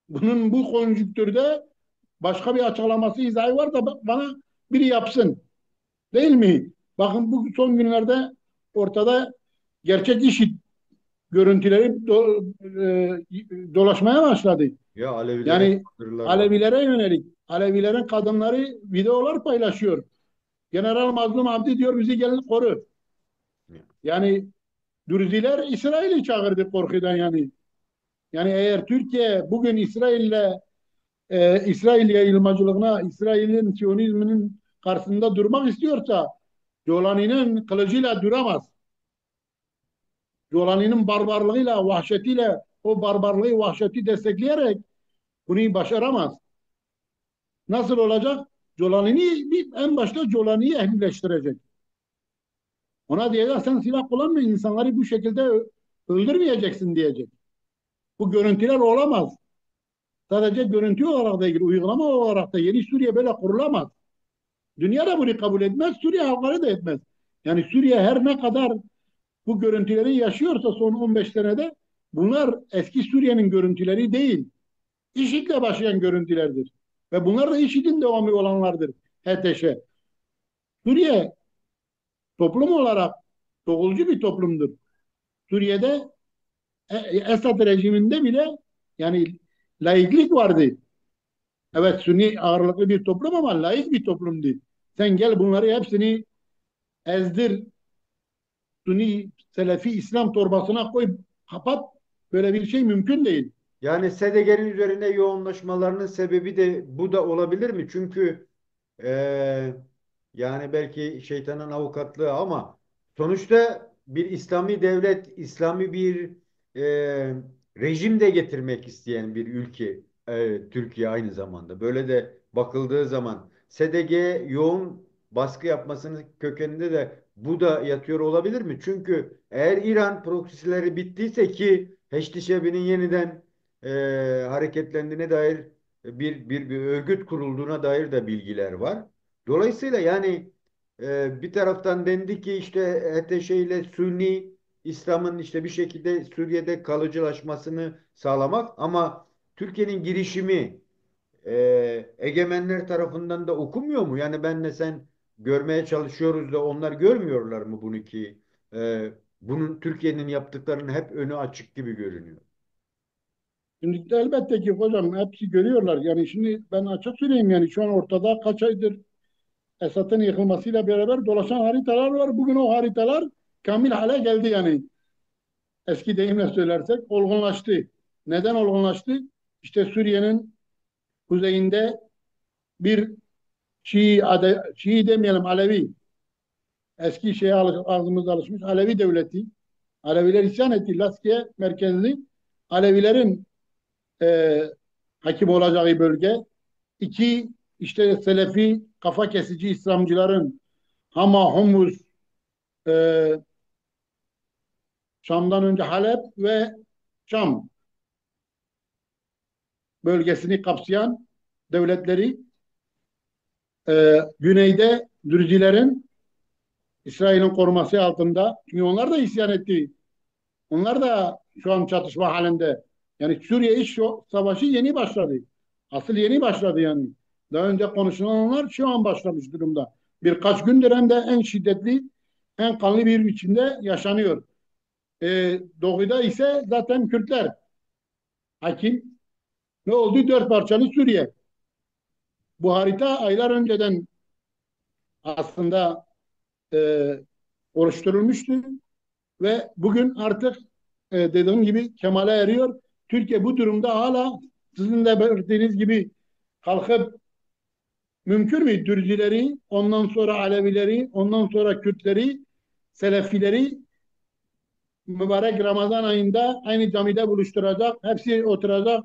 Bunun bu konjüktürde başka bir açıklaması, izahı var da bana biri yapsın. Değil mi? Bakın bu son günlerde ortada gerçek IŞİD görüntüleri dolaşmaya başladı. Ya Alevilere Yani saldırılar var. Alevilere yönelik, Alevilerin kadınları videolar paylaşıyor. General Mazlum Abdi diyor bizi gelin koru. Yani Dürziler İsrail'i çağırdı korkudan yani. Yani eğer Türkiye bugün İsrail yayılmacılığına, İsrail'in Siyonizminin karşısında durmak istiyorsa Jolani'nin kılıcıyla duramaz. Jolani'nin barbarlığıyla, vahşetiyle o barbarlığı, vahşeti destekleyerek bunu başaramaz. Nasıl olacak? En başta Jolani'yi ehlileştirecek. Ona diyecek sen silah kullanma, insanları bu şekilde öldürmeyeceksin diyecek. Bu görüntüler olamaz. Sadece görüntü olarak da ilgili, uygulama olarak da yeni Suriye böyle kurulamaz. Dünya da bunu kabul etmez, Suriye halkları da etmez. Yani Suriye her ne kadar bu görüntüleri yaşıyorsa son 15 senede, bunlar eski Suriye'nin görüntüleri değil. IŞİD'le başlayan görüntülerdir. Ve bunlar da IŞİD'in devamı olanlardır. HTŞ. Suriye toplum olarak doğulcu bir toplumdur. Suriye'de Esad rejiminde bile yani laiklik vardı. Evet, Sünni ağırlıklı bir toplum ama laik bir toplumdu. Sen gel bunları hepsini ezdir, Sünni, Selefi, İslam torbasına koy, kapat. Böyle bir şey mümkün değil. Yani SDG'nin üzerine yoğunlaşmalarının sebebi de bu da olabilir mi? Çünkü Ee, yani belki şeytanın avukatlığı ama sonuçta bir İslami devlet, İslami bir rejim de getirmek isteyen bir ülke Türkiye aynı zamanda. Böyle de bakıldığı zaman SDG yoğun baskı yapmasının kökeninde de bu da yatıyor olabilir mi? Çünkü eğer İran proksileri bittiyse ki Heşti yeniden hareketlendiğine dair bir örgüt kurulduğuna dair de bilgiler var. Dolayısıyla yani bir taraftan dendi ki işte HTŞ ile Sünni İslam'ın işte bir şekilde Suriye'de kalıcılaşmasını sağlamak ama Türkiye'nin girişimi egemenler tarafından da okunmuyor mu? Yani benle sen görmeye çalışıyoruz da onlar görmüyorlar mı bunu ki bunun Türkiye'nin yaptıklarının hep önü açık gibi görünüyor. Şimdi de elbette ki hocam hepsi görüyorlar. Yani şimdi ben açık söyleyeyim, yani şu an ortada kaç aydır Esad'ın yıkılmasıyla beraber dolaşan haritalar var. Bugün o haritalar kamil hale geldi yani. Eski deyimle söylersek olgunlaştı. Neden olgunlaştı? İşte Suriye'nin kuzeyinde bir Şii demeyelim, Alevi, eski şeye ağzımızda alışmış Alevi devleti. Aleviler isyan etti. Laskiye merkezli Alevilerin e, hakim olacağı bölge. İki, işte Selefi kafa kesici İslamcıların Hama, Humus, e, Şam'dan önce Halep ve Şam bölgesini kapsayan devletleri, güneyde Dürzilerin İsrail'in koruması altında. Çünkü onlar da isyan etti. Onlar da şu an çatışma halinde. Yani Suriye İç Savaşı yeni başladı. Asıl yeni başladı yani. Daha önce konuşulanlar şu an başlamış durumda. Birkaç gündür hem de en şiddetli, en kanlı bir biçimde yaşanıyor. Doğuda ise zaten Kürtler hakim. Ne oldu? Dört parçalı Suriye. Bu harita aylar önceden aslında e, oluşturulmuştu ve bugün artık dediğim gibi kemale eriyor. Türkiye bu durumda hala sizin de belirttiğiniz gibi kalkıp mümkün mü Dürzileri, ondan sonra Alevileri, ondan sonra Kürtleri, Selefileri mübarek Ramazan ayında aynı camide buluşturacak, hepsi oturacak,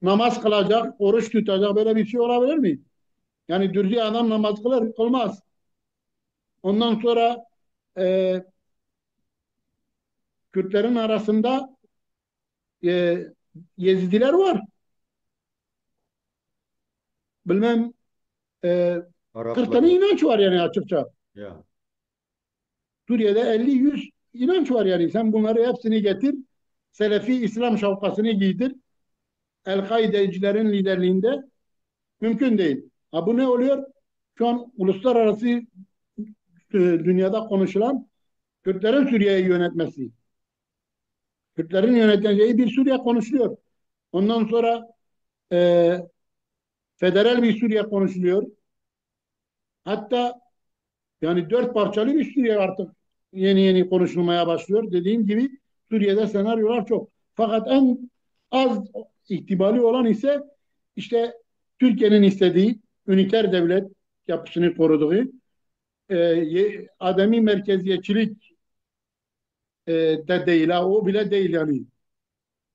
namaz kılacak, oruç tutacak, böyle bir şey olabilir mi? Yani Dürzi adam namaz kılar, olmaz. Ondan sonra e, Kürtlerin arasında e, Yezidiler var. Bilmem e, 40 Araplar tane var. inanç var yani açıkça. Ya. Suriye'de 50-100 inanç var yani. Sen bunları hepsini getir. Selefi İslam şapkasını giydir. El-Kaidecilerin liderliğinde mümkün değil. Ha, bu ne oluyor? Şu an uluslararası dünyada konuşulan Kürtlerin Suriye'yi yönetmesi. Kürtlerin yöneteceği bir Suriye konuşuluyor. Ondan sonra e, federal bir Suriye konuşuluyor. Hatta yani dört parçalı bir Suriye artık yeni yeni konuşulmaya başlıyor. Dediğim gibi Suriye'de senaryolar çok. Fakat en az ihtimali olan ise işte Türkiye'nin istediği üniter devlet yapısını koruduğu, ademi merkeziyetçilik de değil. Ha, o bile değil yani.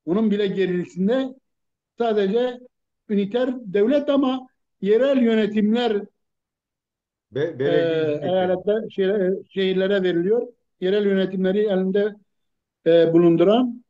Onun bile gerisinde sadece üniter devlet ama yerel yönetimler Belediye hükümeti. eyalette şehirlere veriliyor. Yerel yönetimleri elinde bulunduran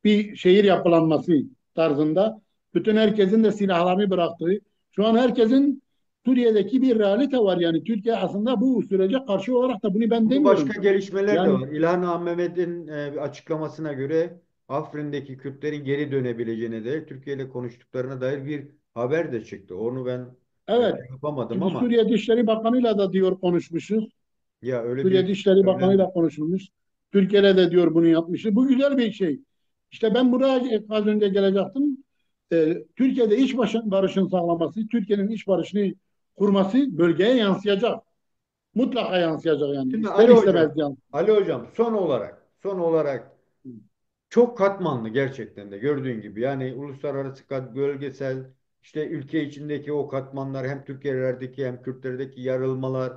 bir şehir yapılanması tarzında. Bütün herkesin de silahlarını bıraktığı. Şu an herkesin Suriye'deki bir realite var yani. Türkiye aslında bu sürece karşı olarak da bunu ben Ama başka demiyorum. gelişmeler de Yani var. İlhan Mehmet'in açıklamasına göre Afrin'deki Kürtlerin geri dönebileceğine dair Türkiye ile konuştuklarına dair bir haber de çıktı. Onu ben Evet. yapamadım Çünkü ama Suriye Dışişleri Bakanı'yla da diyor konuşmuşuz. ya öyle Suriye bir Dışişleri söylendi. Bakanı'yla konuşulmuş. Türkiye'yle de diyor bunu yapmışız. Bu güzel bir şey. İşte ben buraya az önce gelecektim. Türkiye'de barışın sağlaması, Türkiye'nin iç barışını kurması bölgeye yansıyacak. Mutlaka yansıyacak yani. Şimdi İster Ali istemez Hocam, yani. Ali Hocam son olarak çok katmanlı gerçekten de gördüğün gibi. Yani uluslararası bölgesel işte ülke içindeki o katmanlar hem Türkiye'lerdeki hem Kürtlerdeki yarılmalar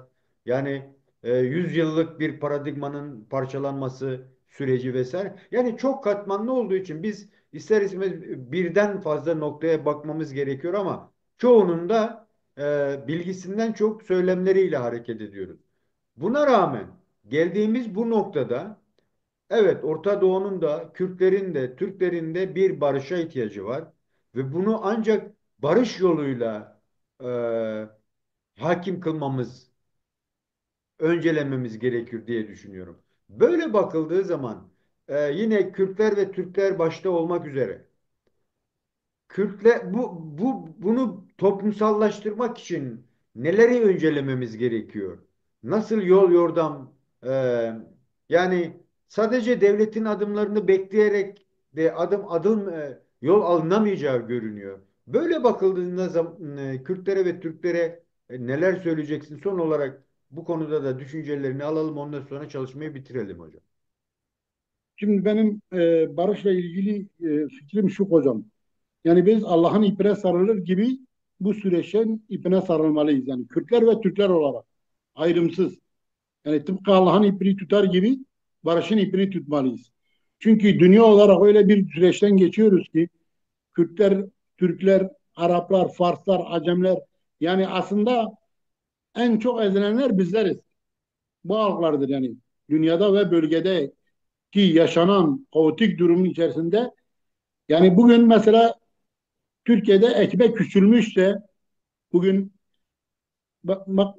yani 100 yıllık bir paradigmanın parçalanması süreci vesaire. Yani çok katmanlı olduğu için biz ister istemez birden fazla noktaya bakmamız gerekiyor ama çoğunun da bilgisinden çok söylemleriyle hareket ediyoruz. Buna rağmen geldiğimiz bu noktada evet, Orta Doğu'nun da Kürtlerin de Türklerin de bir barışa ihtiyacı var ve bunu ancak barış yoluyla e, hakim kılmamız, öncelememiz gerekir diye düşünüyorum. Böyle bakıldığı zaman yine Kürtler ve Türkler başta olmak üzere bunu toplumsallaştırmak için neleri öncelememiz gerekiyor? Nasıl yol yordam e, yani sadece devletin adımlarını bekleyerek de adım adım yol alınamayacağı görünüyor. Böyle bakıldığında Kürtlere ve Türklere neler söyleyeceksin? Son olarak bu konuda da düşüncelerini alalım. Ondan sonra çalışmayı bitirelim hocam. Şimdi benim barışla ilgili fikrim şu hocam. Yani biz Allah'ın ipine sarılır gibi bu süreçten ipine sarılmalıyız. Yani Kürtler ve Türkler olarak ayrımsız. Yani tıpkı Allah'ın ipini tutar gibi barışın ipini tutmalıyız. Çünkü dünya olarak öyle bir süreçten geçiyoruz ki Kürtler, Türkler, Araplar, Farslar, Acemler yani aslında en çok ezilenler bizleriz. Bu halklardır yani. Dünyada ve bölgede ki yaşanan kaotik durumun içerisinde yani bugün mesela Türkiye'de ekmek küçülmüşse bugün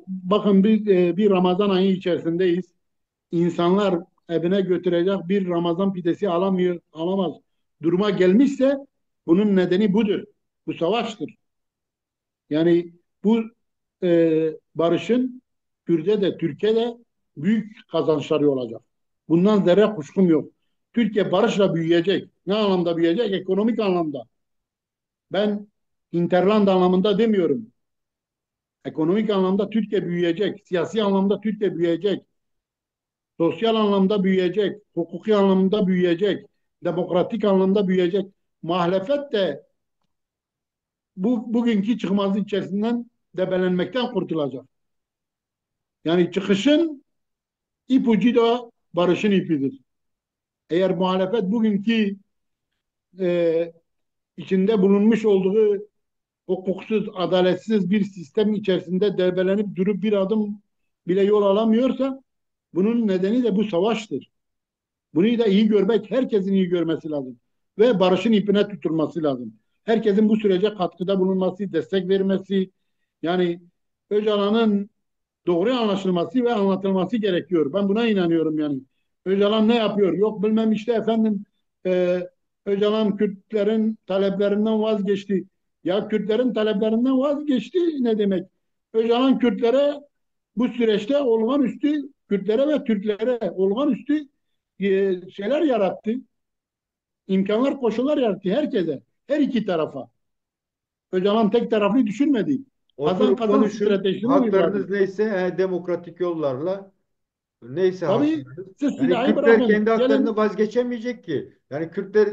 bakın bir Ramazan ayı içerisindeyiz. İnsanlar evine götürecek bir Ramazan pidesi alamaz duruma gelmişse bunun nedeni budur. Bu savaştır. Yani bu barışın Kürt'e Türkiye'de büyük kazançları olacak. Bundan zerre kuşkum yok. Türkiye barışla büyüyecek. Ne anlamda büyüyecek? Ekonomik anlamda. Ben hinterland anlamında demiyorum. Ekonomik anlamda Türkiye büyüyecek. Siyasi anlamda Türkiye büyüyecek. Sosyal anlamda büyüyecek. Hukuki anlamda büyüyecek. Demokratik anlamda büyüyecek. Muhalefet de bugünkü çıkmazı içerisinden debelenmekten kurtulacak. Yani çıkışın ipucu da barışın ipidir. Eğer muhalefet bugünkü e, içinde bulunmuş olduğu hukuksuz, adaletsiz bir sistem içerisinde debelenip durup bir adım bile yol alamıyorsa bunun nedeni de bu savaştır. Bunu da iyi görmek, herkesin iyi görmesi lazım. Ve barışın ipine tutulması lazım. Herkesin bu sürece katkıda bulunması, destek vermesi, yani Öcalan'ın doğru anlaşılması ve anlatılması gerekiyor. Ben buna inanıyorum yani. Öcalan ne yapıyor? Yok bilmem işte efendim e, Öcalan Kürtlerin taleplerinden vazgeçti. Ya Kürtlerin taleplerinden vazgeçti ne demek? Öcalan Kürtlere bu süreçte olağanüstü Kürtlere ve Türklere olağanüstü şeyler yarattı. İmkanlar, koşullar yarattı herkese. Her iki tarafa. Öcalan tek taraflı düşünmedi. Kazan Oturup kazan konuşun. stratejisini uyguladı. Haklarınız neyse demokratik yollarla neyse Tabii haklarınız. siz Yani silahı Kürtler kendi bırakın. haklarını Gelin vazgeçemeyecek ki. Yani Kürtler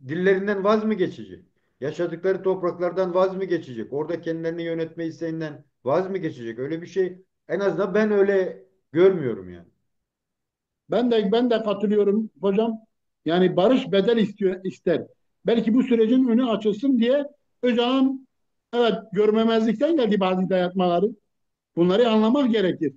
dillerinden vaz mı geçecek? Yaşadıkları topraklardan vaz mı geçecek? Orada kendilerini yönetme isteğinden vaz mı geçecek? Öyle bir şey en azından ben öyle görmüyorum yani. ben de katılıyorum hocam. Yani barış bedel ister. Belki bu sürecin önü açılsın diye Öcalan evet görmemezlikten geldi bazı dayatmaları. Bunları anlamak gerekir.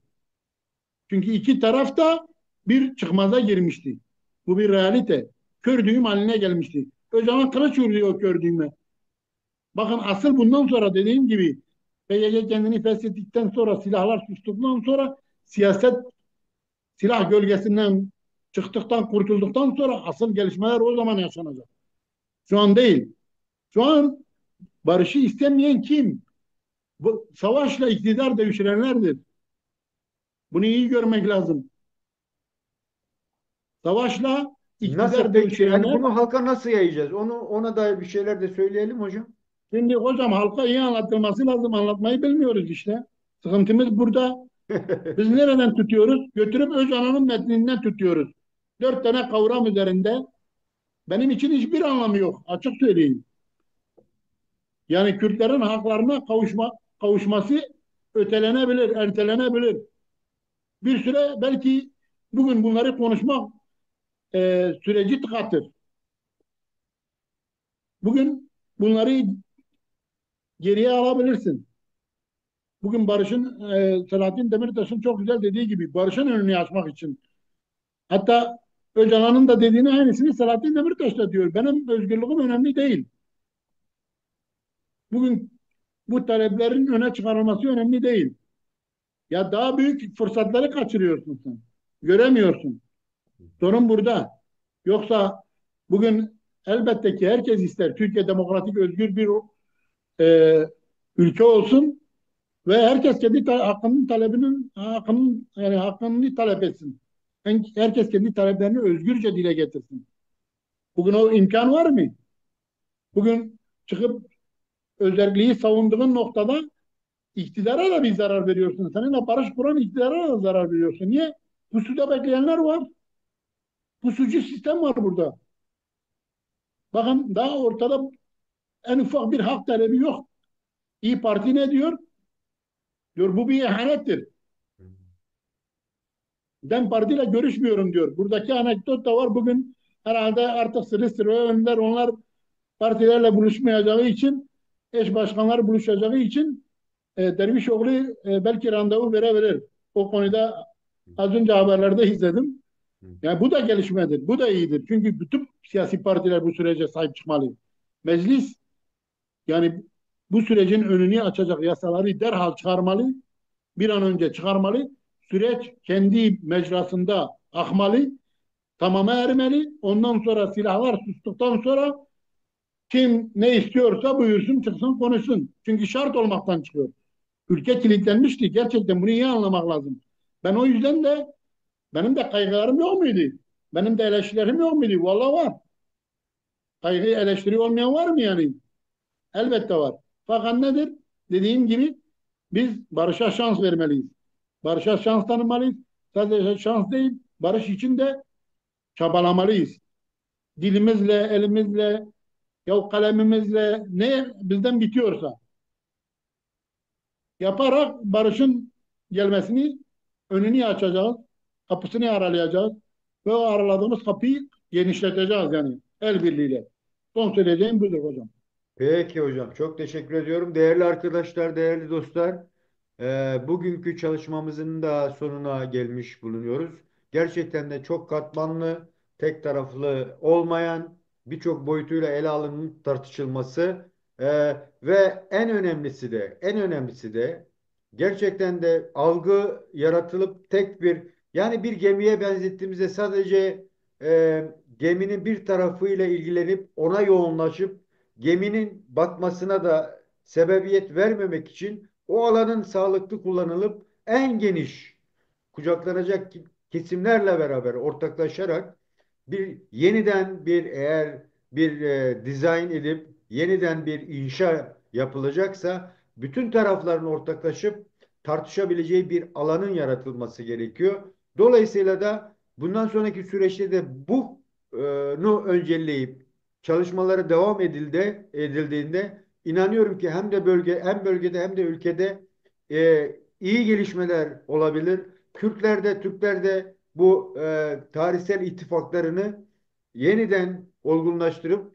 Çünkü iki taraf da bir çıkmaza girmişti. Bu bir realite. Kör düğüm haline gelmişti. Öcalan kılıç vuruyor kör düğüme. Bakın asıl bundan sonra dediğim gibi PYK kendini feshettikten sonra silahlar sustuktan sonra siyaset silah gölgesinden çıktıktan, kurtulduktan sonra asıl gelişmeler o zaman yaşanacak. Şu an değil. Şu an barışı istemeyen kim? Bu savaşla iktidar devşirenlerdir. Bunu iyi görmek lazım. Savaşla Nasıl iktidar peki? Yani devşirenler. bunu halka nasıl yayacağız? Ona dair bir şeyler de söyleyelim hocam. Şimdi hocam halka iyi anlatılması lazım. Anlatmayı bilmiyoruz işte. Sıkıntımız burada. Biz nereden tutuyoruz? Götürüp Öcalan'ın metninden tutuyoruz. 4 tane kavram üzerinde benim için hiçbir anlamı yok. Açık söyleyeyim. Yani Kürtlerin haklarına kavuşması ötelenebilir, ertelenebilir. Bir süre belki bugün bunları konuşmak süreci tıkatır. Bugün bunları geriye alabilirsin. Bugün Barış'ın, Selahattin Demirtaş'ın çok güzel dediği gibi Barış'ın önünü açmak için. Hatta Öcalan'ın da dediğini aynısını Selahattin Demirtaş da diyor. Benim özgürlüğüm önemli değil. Bugün bu taleplerin öne çıkarılması önemli değil. Ya daha büyük fırsatları kaçırıyorsun sen. Göremiyorsun. Sorun burada. Yoksa bugün elbette ki herkes ister Türkiye demokratik özgür bir e, ülke olsun ve herkes kendi hakkının talebinin yani hakkını talep etsin. Herkes kendi taleplerini özgürce dile getirsin. Bugün o imkan var mı? Bugün çıkıp özerkliği savunduğun noktada iktidara da bir zarar veriyorsun. Seninle barış kuran iktidara da zarar veriyorsun. Niye? Pusuda bekleyenler var. Pusucu sistem var burada. Bakın daha ortada en ufak bir hak talebi yok. İyi Parti ne diyor? Diyor bu bir ihanettir. Ben partiyle görüşmüyorum diyor. Buradaki anekdot da var. Bugün herhalde artık Sırrı Sırrı Önder onlar partilerle buluşmayacağı için eş başkanlar buluşacağı için Dervişoğlu belki randevu verebilir. O konuda az önce haberlerde izledim. Yani bu da gelişmedir. Bu da iyidir. Çünkü bütün siyasi partiler bu sürece sahip çıkmalı. Meclis yani bu sürecin önünü açacak yasaları derhal çıkarmalı. Bir an önce çıkarmalı. Süreç kendi mecrasında akmalı. Tamama ermeli. Ondan sonra silahlar sustuktan sonra kim ne istiyorsa buyursun çıksın konuşsun. Çünkü şart olmaktan çıkıyor. Ülke kilitlenmişti. Gerçekten bunu iyi anlamak lazım. Ben o yüzden de benim de kaygılarım yok muydu? Benim de eleştirilerim yok muydu? Vallahi var. Kaygı eleştiri olmayan var mı yani? Elbette var. Fakat nedir? Dediğim gibi biz barışa şans vermeliyiz. Barışa şans tanımalıyız. Sadece şans değil, barış için de çabalamalıyız. Dilimizle, elimizle, ya kalemimizle ne bizden bitiyorsa yaparak barışın gelmesini önünü açacağız, kapısını aralayacağız ve o araladığımız kapıyı genişleteceğiz yani el birliğiyle. Son söyleyeceğim budur hocam. Peki hocam, çok teşekkür ediyorum. Değerli arkadaşlar, değerli dostlar, bugünkü çalışmamızın da sonuna gelmiş bulunuyoruz. Gerçekten de çok katmanlı, tek taraflı olmayan, birçok boyutuyla ele alınıp tartışılması ve en önemlisi de gerçekten de algı yaratılıp tek bir, yani bir gemiye benzettiğimizde sadece geminin bir tarafıyla ilgilenip ona yoğunlaşıp geminin batmasına da sebebiyet vermemek için o alanın sağlıklı kullanılıp en geniş kucaklanacak kesimlerle beraber ortaklaşarak eğer bir dizayn edip yeniden bir inşa yapılacaksa bütün tarafların ortaklaşıp tartışabileceği bir alanın yaratılması gerekiyor. Dolayısıyla da bundan sonraki süreçte de bunu öncelleyip çalışmaları edildiğinde inanıyorum ki hem bölgede hem de ülkede iyi gelişmeler olabilir. Kürtlerde, Türklerde bu tarihsel ittifaklarını yeniden olgunlaştırıp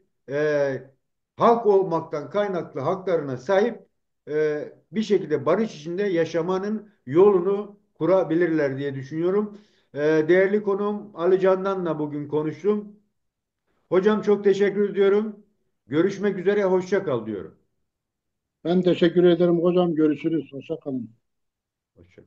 halk olmaktan kaynaklı haklarına sahip bir şekilde barış içinde yaşamanın yolunu kurabilirler diye düşünüyorum. Değerli konuğum Ali Candan'la bugün konuştum. Hocam çok teşekkür ediyorum. Görüşmek üzere, hoşça kal diyorum. Ben teşekkür ederim hocam. Görüşürüz. Hoşça kalın. Hoşça